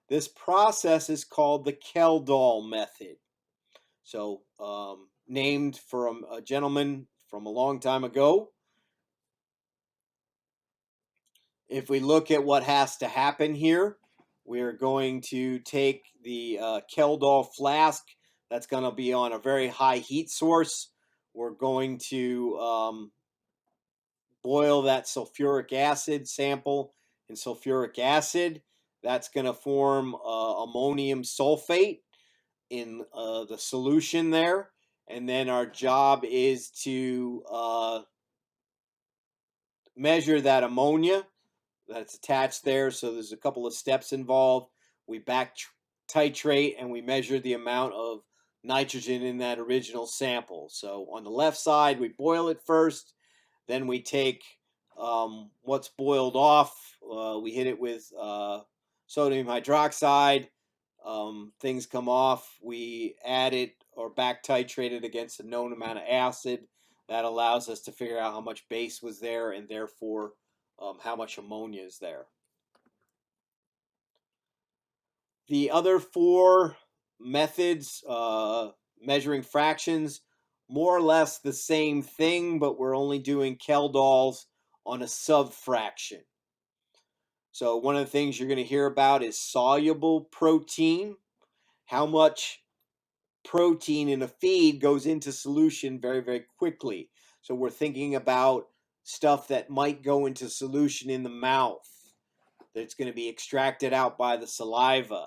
This process is called the Kjeldahl method. So named from a gentleman from a long time ago. If we look at what has to happen here, we're going to take the Kjeldahl flask. That's going to be on a very high heat source. We're going to boil that sulfuric acid sample in sulfuric acid. That's going to form ammonium sulfate in the solution there. And then our job is to measure that ammonia that's attached there. So there's a couple of steps involved. We back titrate and we measure the amount of nitrogen in that original sample. So on the left side, we boil it first. Then we take what's boiled off. We hit it with sodium hydroxide. Things come off. We add it or back titrate it against a known amount of acid. That allows us to figure out how much base was there and therefore how much ammonia is there. The other 4 methods, measuring fractions, more or less the same thing, but we're only doing Kjeldahls on a subfraction. So one of the things you're going to hear about is soluble protein. How much protein in a feed goes into solution very, very quickly. So we're thinking about stuff that might go into solution in the mouth, that's going to be extracted out by the saliva.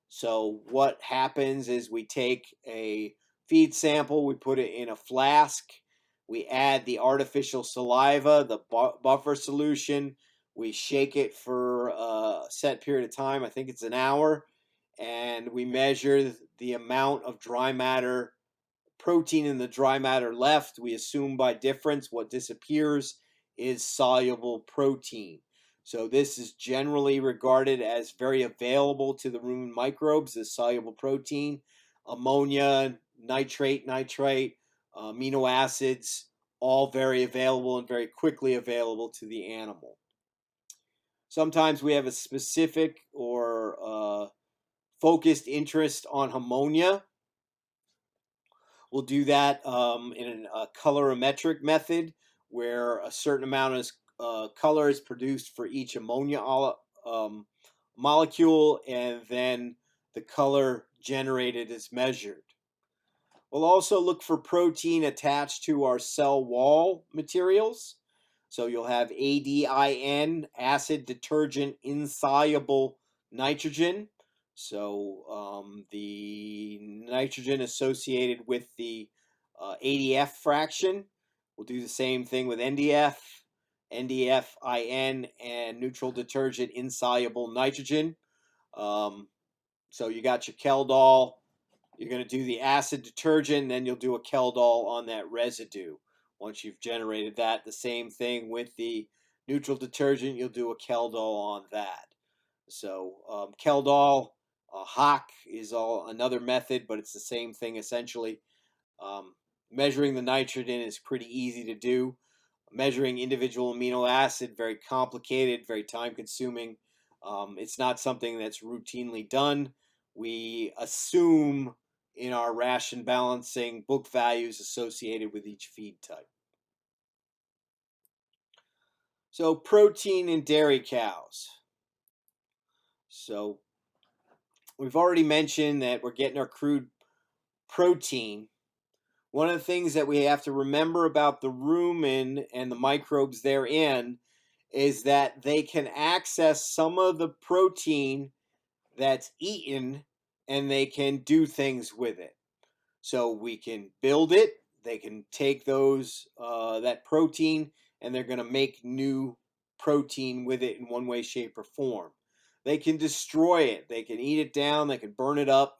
So what happens is we take a feed sample, we put it in a flask, we add the artificial saliva, the buffer solution, we shake it for a set period of time, I think it's an hour, and we measure the amount of dry matter, protein in the dry matter left. We assume by difference what disappears is soluble protein. So this is generally regarded as very available to the rumen microbes, this soluble protein. Ammonia, nitrate, amino acids, all very available and very quickly available to the animal. Sometimes we have a specific or focused interest on ammonia. We'll do that in a colorimetric method where a certain amount of color is produced for each ammonia molecule, and then the color generated is measured. We'll also look for protein attached to our cell wall materials. So you'll have ADIN, acid detergent insoluble nitrogen. So the nitrogen associated with the ADF fraction. We'll do the same thing with NDF, NDFIN, and neutral detergent insoluble nitrogen. So you got your Kjeldahl. You're going to do the acid detergent, then you'll do a Kjeldahl on that residue. Once you've generated that, the same thing with the neutral detergent, you'll do a Kjeldahl on that. So Kjeldahl Hock is all another method, but it's the same thing essentially. Um, Measuring the nitrogen is pretty easy to do. Measuring individual amino acid, very complicated, very time consuming. It's not something that's routinely done. We assume in our ration balancing book values associated with each feed type. So, protein in dairy cows. So, we've already mentioned that we're getting our crude protein. One of the things that we have to remember about the rumen and the microbes therein is that they can access some of the protein that's eaten and they can do things with it. So we can build it. They can take those that protein and they're going to make new protein with it in one way, shape, or form. They can destroy it. They can eat it down. They can burn it up,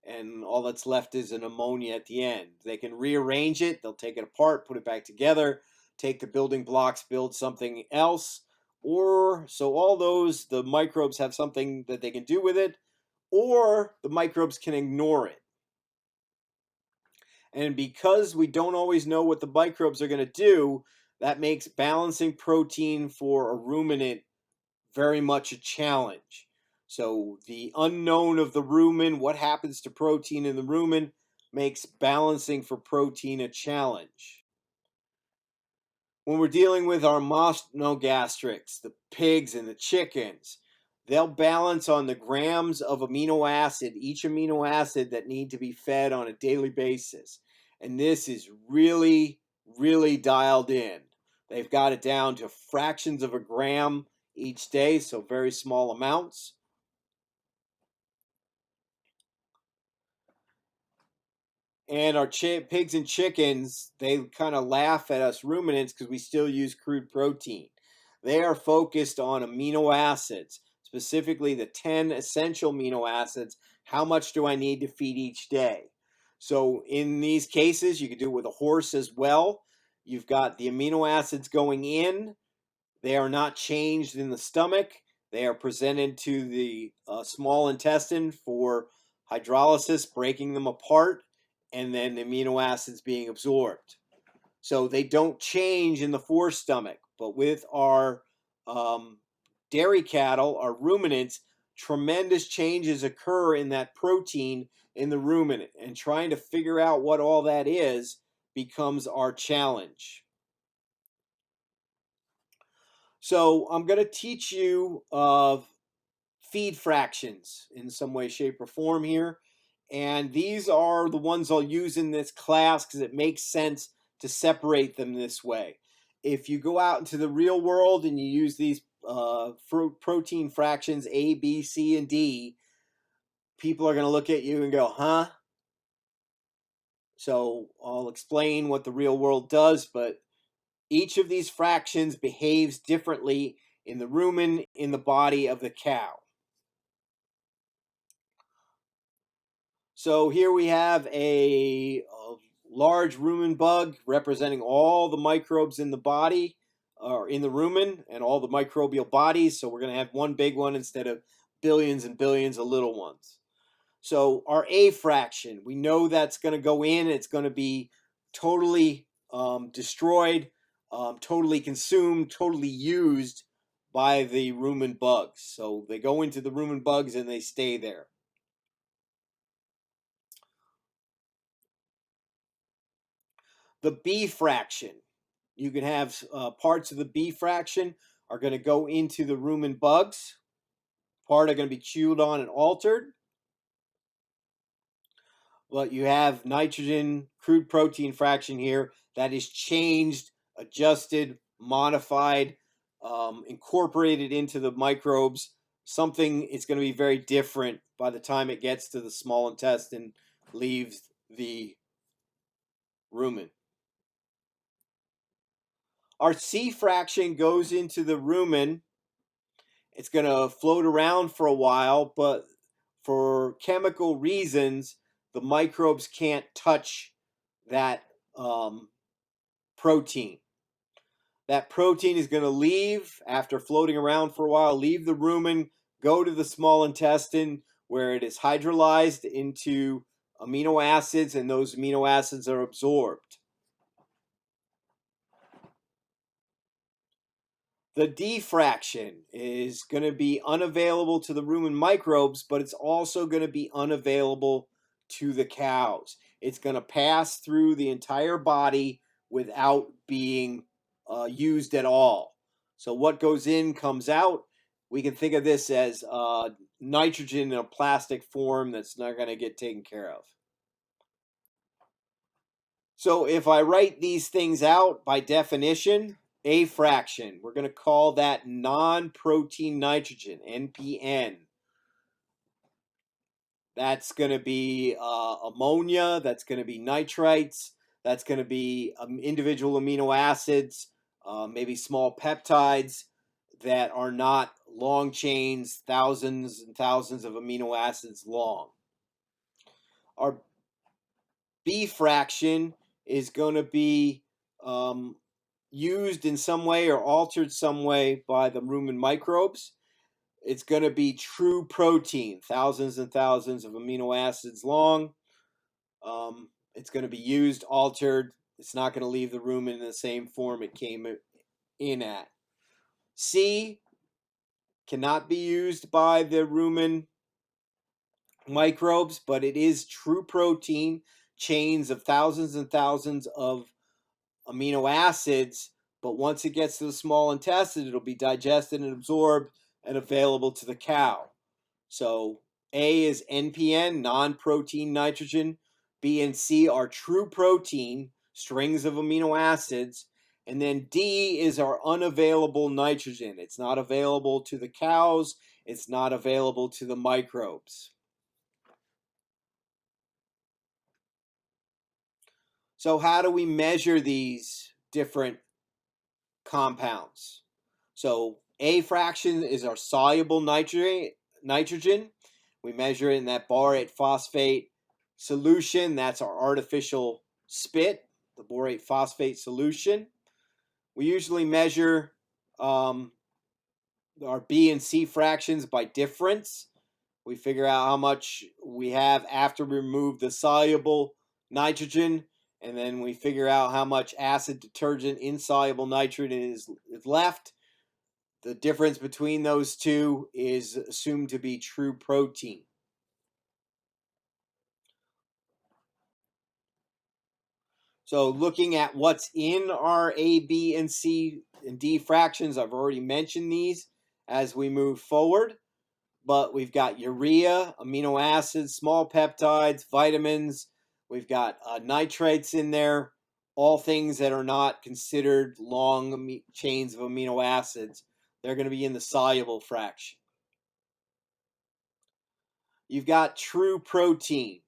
and all that's left is an ammonia at the end. They can rearrange it. They'll take it apart, put it back together, take the building blocks, build something else. Or so all those the microbes have something that they can do with it, or the microbes can ignore it. And because we don't always know what the microbes are going to do, that makes balancing protein for a ruminant very much a challenge. So the unknown of the rumen, what happens to protein in the rumen, makes balancing for protein a challenge. When we're dealing with our monogastrics, the pigs and the chickens, they'll balance on the grams of amino acid, each amino acid that need to be fed on a daily basis. And this is really, really dialed in. They've got it down to fractions of a gram each day, so very small amounts. And our pigs and chickens, they kind of laugh at us ruminants because we still use crude protein. They are focused on amino acids, specifically the 10 essential amino acids. How much do I need to feed each day? So, in these cases, you could do it with a horse as well. You've got the amino acids going in, they are not changed in the stomach. They are presented to the small intestine for hydrolysis, breaking them apart, and then amino acids being absorbed. So they don't change in the forestomach. But with our dairy cattle, our ruminants, tremendous changes occur in that protein in the ruminant. And trying to figure out what all that is becomes our challenge. So I'm going to teach you feed fractions in some way, shape, or form here. And these are the ones I'll use in this class because it makes sense to separate them this way. If you go out into the real world and you use these protein fractions A, B, C, and D, people are going to look at you and go, huh? So I'll explain what the real world does, but each of these fractions behaves differently in the rumen in the body of the cow. So here we have a large rumen bug representing all the microbes in the body or in the rumen and all the microbial bodies. So we're going to have one big one instead of billions and billions of little ones. So our A fraction, we know that's going to go in. It's going to be totally destroyed, totally consumed, totally used by the rumen bugs. So they go into the rumen bugs and they stay there. The B fraction, you can have parts of the B fraction are going to go into the rumen bugs. Part are going to be chewed on and altered. But you have nitrogen crude protein fraction here that is changed, adjusted, modified, incorporated into the microbes. Something is going to be very different by the time it gets to the small intestine, leaves the rumen. Our C fraction goes into the rumen. It's going to float around for a while, but for chemical reasons, the microbes can't touch that protein. That protein is going to leave after floating around for a while, leave the rumen, go to the small intestine, where it is hydrolyzed into amino acids, and those amino acids are absorbed. The D fraction is going to be unavailable to the rumen microbes, but it's also going to be unavailable to the cows. It's going to pass through the entire body without being used at all. So what goes in comes out. We can think of this as nitrogen in a plastic form that's not going to get taken care of. So if I write these things out by definition, a fraction, we're going to call that non-protein nitrogen, NPN. That's going to be ammonia, that's going to be nitrites, that's going to be individual amino acids, maybe small peptides that are not long chains, thousands and thousands of amino acids long. Our B fraction is going to be used in some way or altered some way by the rumen microbes. It's going to be true protein, thousands and thousands of amino acids long. It's going to be used, altered. It's not going to leave the rumen in the same form it came in at. C cannot be used by the rumen microbes, but it is true protein, chains of thousands and thousands of amino acids, but once it gets to the small intestine, it'll be digested and absorbed and available to the cow. So A is NPN, non-protein nitrogen. B and C are true protein, strings of amino acids. And then D is our unavailable nitrogen. It's not available to the cows. It's not available to the microbes. So how do we measure these different compounds? So A fraction is our soluble nitrogen. We measure it in that borate phosphate solution. That's our artificial spit, the borate phosphate solution. We usually measure our B and C fractions by difference. We figure out how much we have after we remove the soluble nitrogen, and then we figure out how much acid detergent insoluble nitrogen is left. The difference between those two is assumed to be true protein. So looking at what's in our A, B, and C and D fractions, I've already mentioned these as we move forward. But we've got urea, amino acids, small peptides, vitamins. We've got nitrates in there, all things that are not considered long chains of amino acids. They're going to be in the soluble fraction. You've got true protein.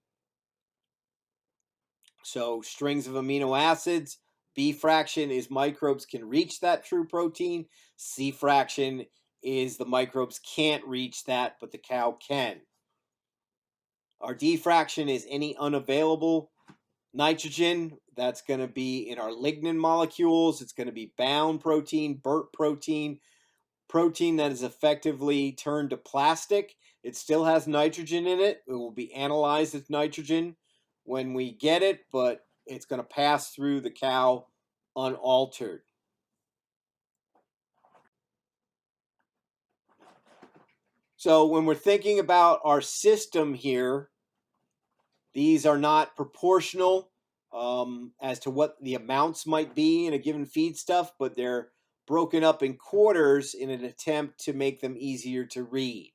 So strings of amino acids. B fraction is microbes can reach that true protein. C fraction is the microbes can't reach that, but the cow can. Our D fraction is any unavailable nitrogen. That's going to be in our lignin molecules. It's going to be bound protein, burnt protein, protein that is effectively turned to plastic. It still has nitrogen in it. It will be analyzed as nitrogen when we get it, but it's going to pass through the cow unaltered. So when we're thinking about our system here, these are not proportional as to what the amounts might be in a given feedstuff, but they're broken up in quarters in an attempt to make them easier to read.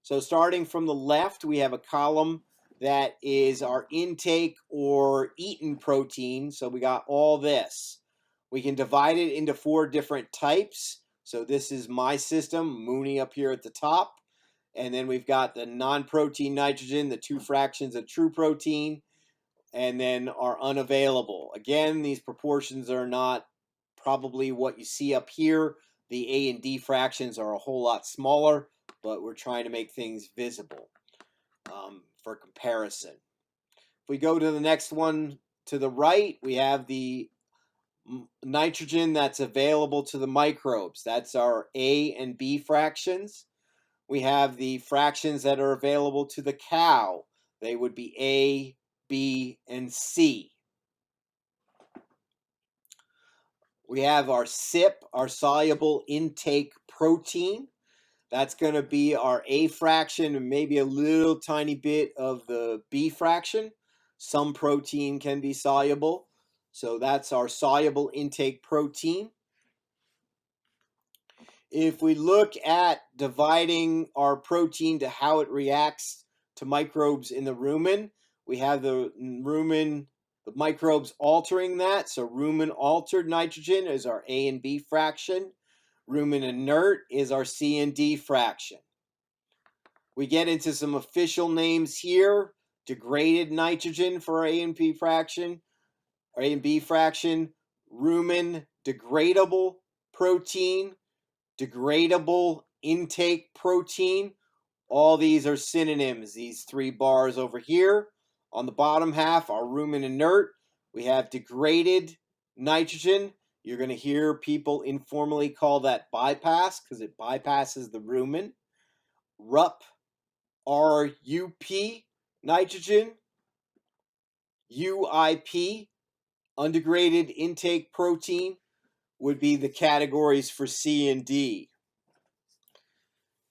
So starting from the left, we have a column that is our intake or eaten protein. So we got all this. We can divide it into 4 different types. So this is my system, Mooney up here at the top. And then we've got the non-protein nitrogen, the 2 fractions of true protein, and then our unavailable. Again, these proportions are not probably what you see up here. The A and D fractions are a whole lot smaller, but we're trying to make things visible for comparison. If we go to the next one to the right, we have the nitrogen that's available to the microbes. That's our A and B fractions. We have the fractions that are available to the cow. They would be A, B, and C. We have our SIP, our soluble intake protein. That's going to be our A fraction and maybe a little tiny bit of the B fraction. Some protein can be soluble. So that's our soluble intake protein. If we look at dividing our protein to how it reacts to microbes in the rumen, we have the microbes altering that. So rumen altered nitrogen is our A and B fraction. Rumen inert is our C and D fraction. We get into some official names here. Degraded nitrogen for our A and B fraction, or A and B fraction. Rumen degradable protein, degradable intake protein. All these are synonyms, these three bars over here. On the bottom half are rumen inert. We have degraded nitrogen. You're going to hear people informally call that bypass because it bypasses the rumen. RUP, RUP, nitrogen. UIP, undegraded intake protein, would be the categories for C and D.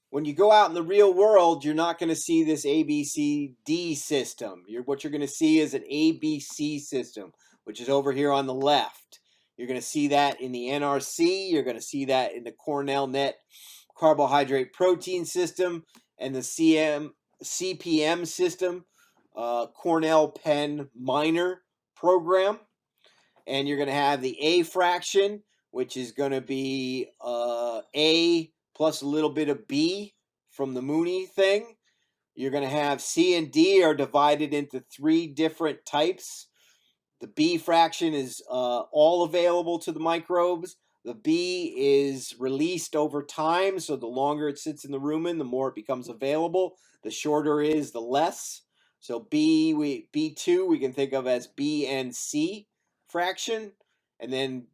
When you go out in the real world, you're not going to see this ABCD system. What you're going to see is an ABC system, which is over here on the left. You're going to see that in the NRC. You're going to see that in the Cornell Net carbohydrate protein system and the CPM system, Cornell Penn minor program. And you're going to have the A fraction, which is going to be A plus a little bit of B from the Mooney thing. You're going to have C and D are divided into three different types. The B fraction is all available to the microbes. The B is released over time, so the longer it sits in the rumen, the more it becomes available. The shorter it is, the less. So B2 we can think of as B and C fraction, and then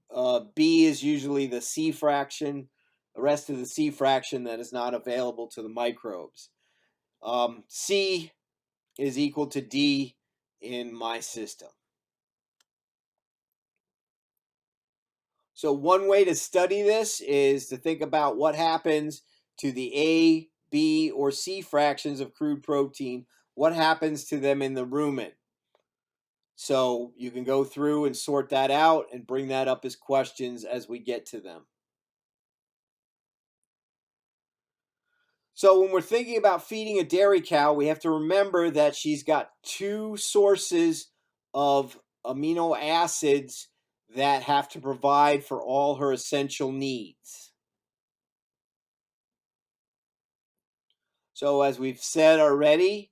B is usually the C fraction, the rest of the C fraction that is not available to the microbes. C is equal to D in my system. So one way to study this is to think about what happens to the A, B, or C fractions of crude protein. What happens to them in the rumen? So you can go through and sort that out and bring that up as questions as we get to them. So when we're thinking about feeding a dairy cow, we have to remember that she's got two sources of amino acids that have to provide for all her essential needs. So as we've said already,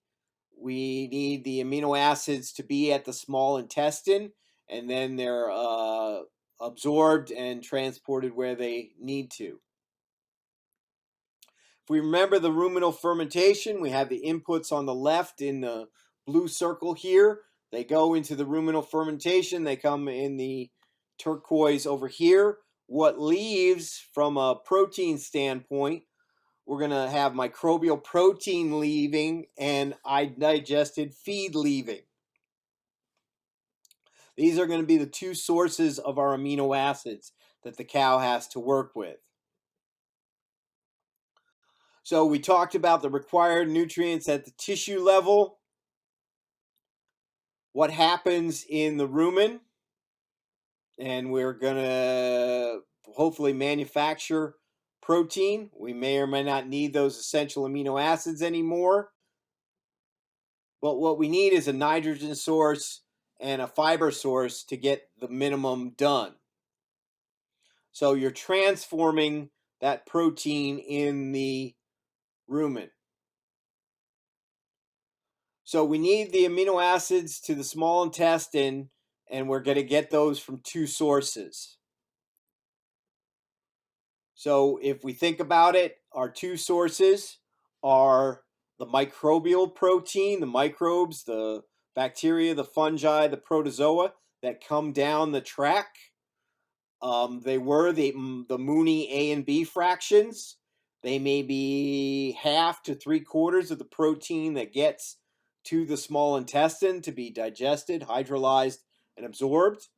we need the amino acids to be at the small intestine, and then they're absorbed and transported where they need to. If we remember the ruminal fermentation, we have the inputs on the left in the blue circle here. They go into the ruminal fermentation. They come in the turquoise over here. What leaves from a protein standpoint, we're going to have microbial protein leaving and digested feed leaving. These are going to be the two sources of our amino acids that the cow has to work with. So we talked about the required nutrients at the tissue level. What happens in the rumen? And we're going to hopefully manufacture protein. We may or may not need those essential amino acids anymore. But what we need is a nitrogen source and a fiber source to get the minimum done. So you're transforming that protein in the rumen. So we need the amino acids to the small intestine, and we're going to get those from two sources. So if we think about it, our two sources are the microbial protein, the microbes, the bacteria, the fungi, the protozoa that come down the track. They were the Mooney A and B fractions. They may be half to three-quarters of the protein that gets to the small intestine to be digested, hydrolyzed, and absorbed.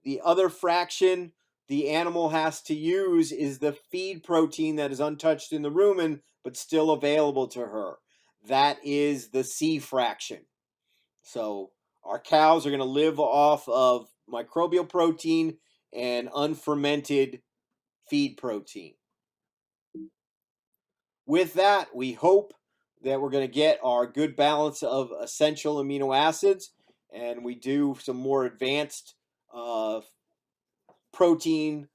The other fraction the animal has to use is the feed protein that is untouched in the rumen but still available to her. That is the C fraction. So our cows are going to live off of microbial protein and unfermented feed protein. With that, we hope that we're going to get our good balance of essential amino acids, and we do some more advanced protein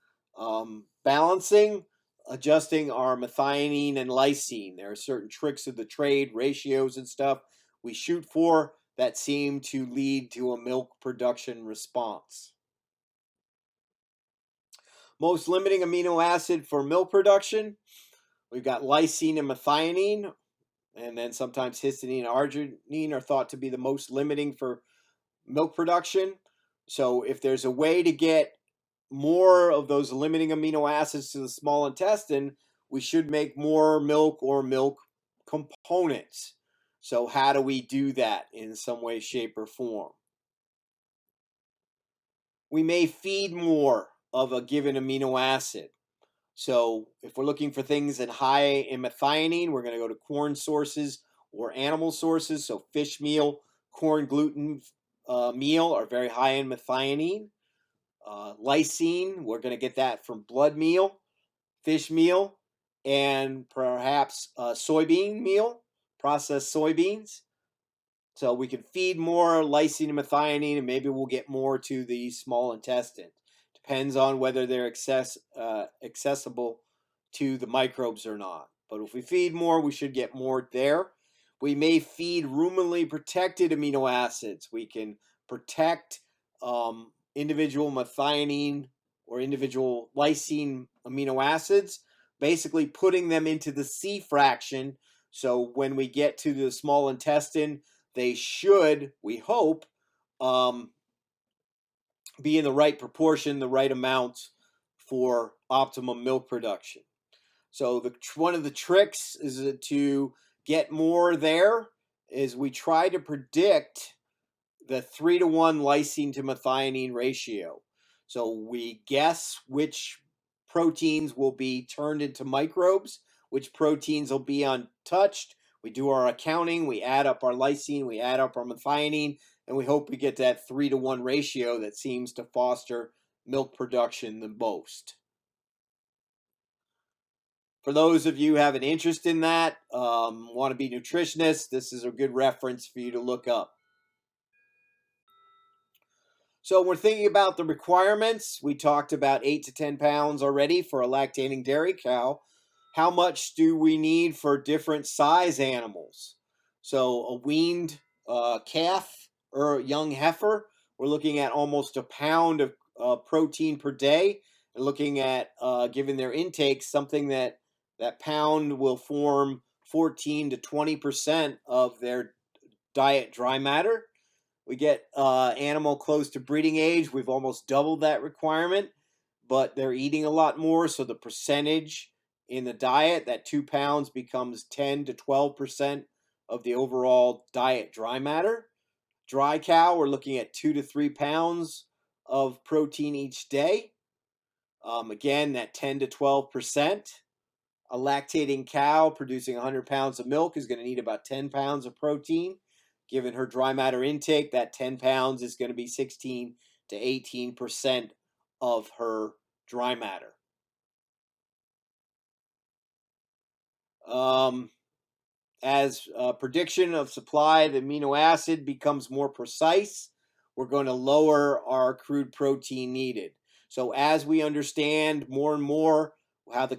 balancing, adjusting our methionine and lysine. There are certain tricks of the trade, ratios and stuff we shoot for that seem to lead to a milk production response. Most limiting amino acid for milk production, we've got lysine and methionine, and then sometimes histidine and arginine are thought to be the most limiting for milk production. So if there's a way to get more of those limiting amino acids to the small intestine, we should make more milk or milk components. So how do we do that in some way, shape, or form? We may feed more of a given amino acid. So if we're looking for things that high in methionine, we're going to go to corn sources or animal sources. So fish meal, corn gluten meal are very high in methionine. Lysine, we're going to get that from blood meal, fish meal, and perhaps soybean meal, processed soybeans. So we can feed more lysine and methionine, and maybe we'll get more to the small intestine. Depends on whether they're accessible to the microbes or not. But if we feed more, we should get more there. We may feed ruminally protected amino acids. We can protect individual methionine or individual lysine amino acids, basically putting them into the C fraction. So when we get to the small intestine, they should, we hope, be in the right proportion, the right amount for optimum milk production. So one of the tricks is to get more there is we try to predict the 3-to-1 lysine to methionine ratio. So we guess which proteins will be turned into microbes, which proteins will be untouched. We do our accounting, we add up our lysine, we add up our methionine, and we hope we get that 3-to-1 ratio that seems to foster milk production the most. For those of you who have an interest in that, want to be nutritionists, this is a good reference for you to look up. So we're thinking about the requirements. We talked about 8 to 10 pounds already for a lactating dairy cow. How much do we need for different size animals? So a weaned calf or a young heifer, we're looking at almost a pound of protein per day, and looking at given their intake, something that pound will form 14 to 20% of their diet dry matter. We get animal close to breeding age, we've almost doubled that requirement, but they're eating a lot more, so the percentage in the diet, that 2 pounds becomes 10 to 12% of the overall diet dry matter. Dry cow, we're looking at 2 to 3 pounds of protein each day. Again, that 10 to 12%. A lactating cow producing 100 pounds of milk is going to need about 10 pounds of protein. Given her dry matter intake, that 10 pounds is going to be 16 to 18% of her dry matter. As prediction of supply of amino acid becomes more precise, we're going to lower our crude protein needed. So as we understand more and more how the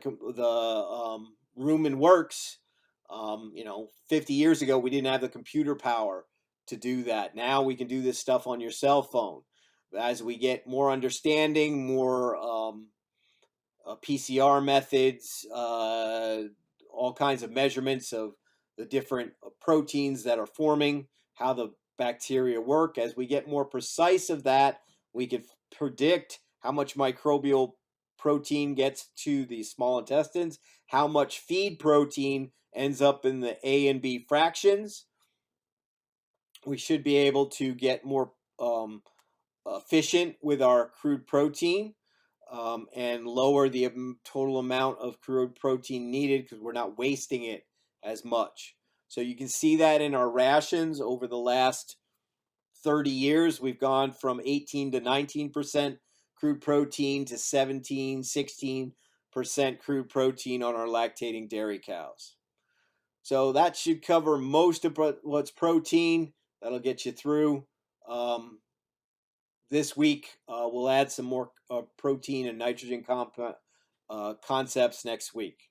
rumen works, 50 years ago we didn't have the computer power to do that. Now we can do this stuff on your cell phone. As we get more understanding, more PCR methods, all kinds of measurements of the different proteins that are forming, how the bacteria work. As we get more precise of that, we can predict how much microbial protein gets to the small intestines, how much feed protein ends up in the A and B fractions. We should be able to get more efficient with our crude protein, and lower the total amount of crude protein needed because we're not wasting it as much. So you can see that in our rations over the last 30 years. We've gone from 18 to 19% crude protein to 17, 16% crude protein on our lactating dairy cows. So that should cover most of what's protein. That'll get you through. This week, we'll add some more protein and nitrogen concepts next week.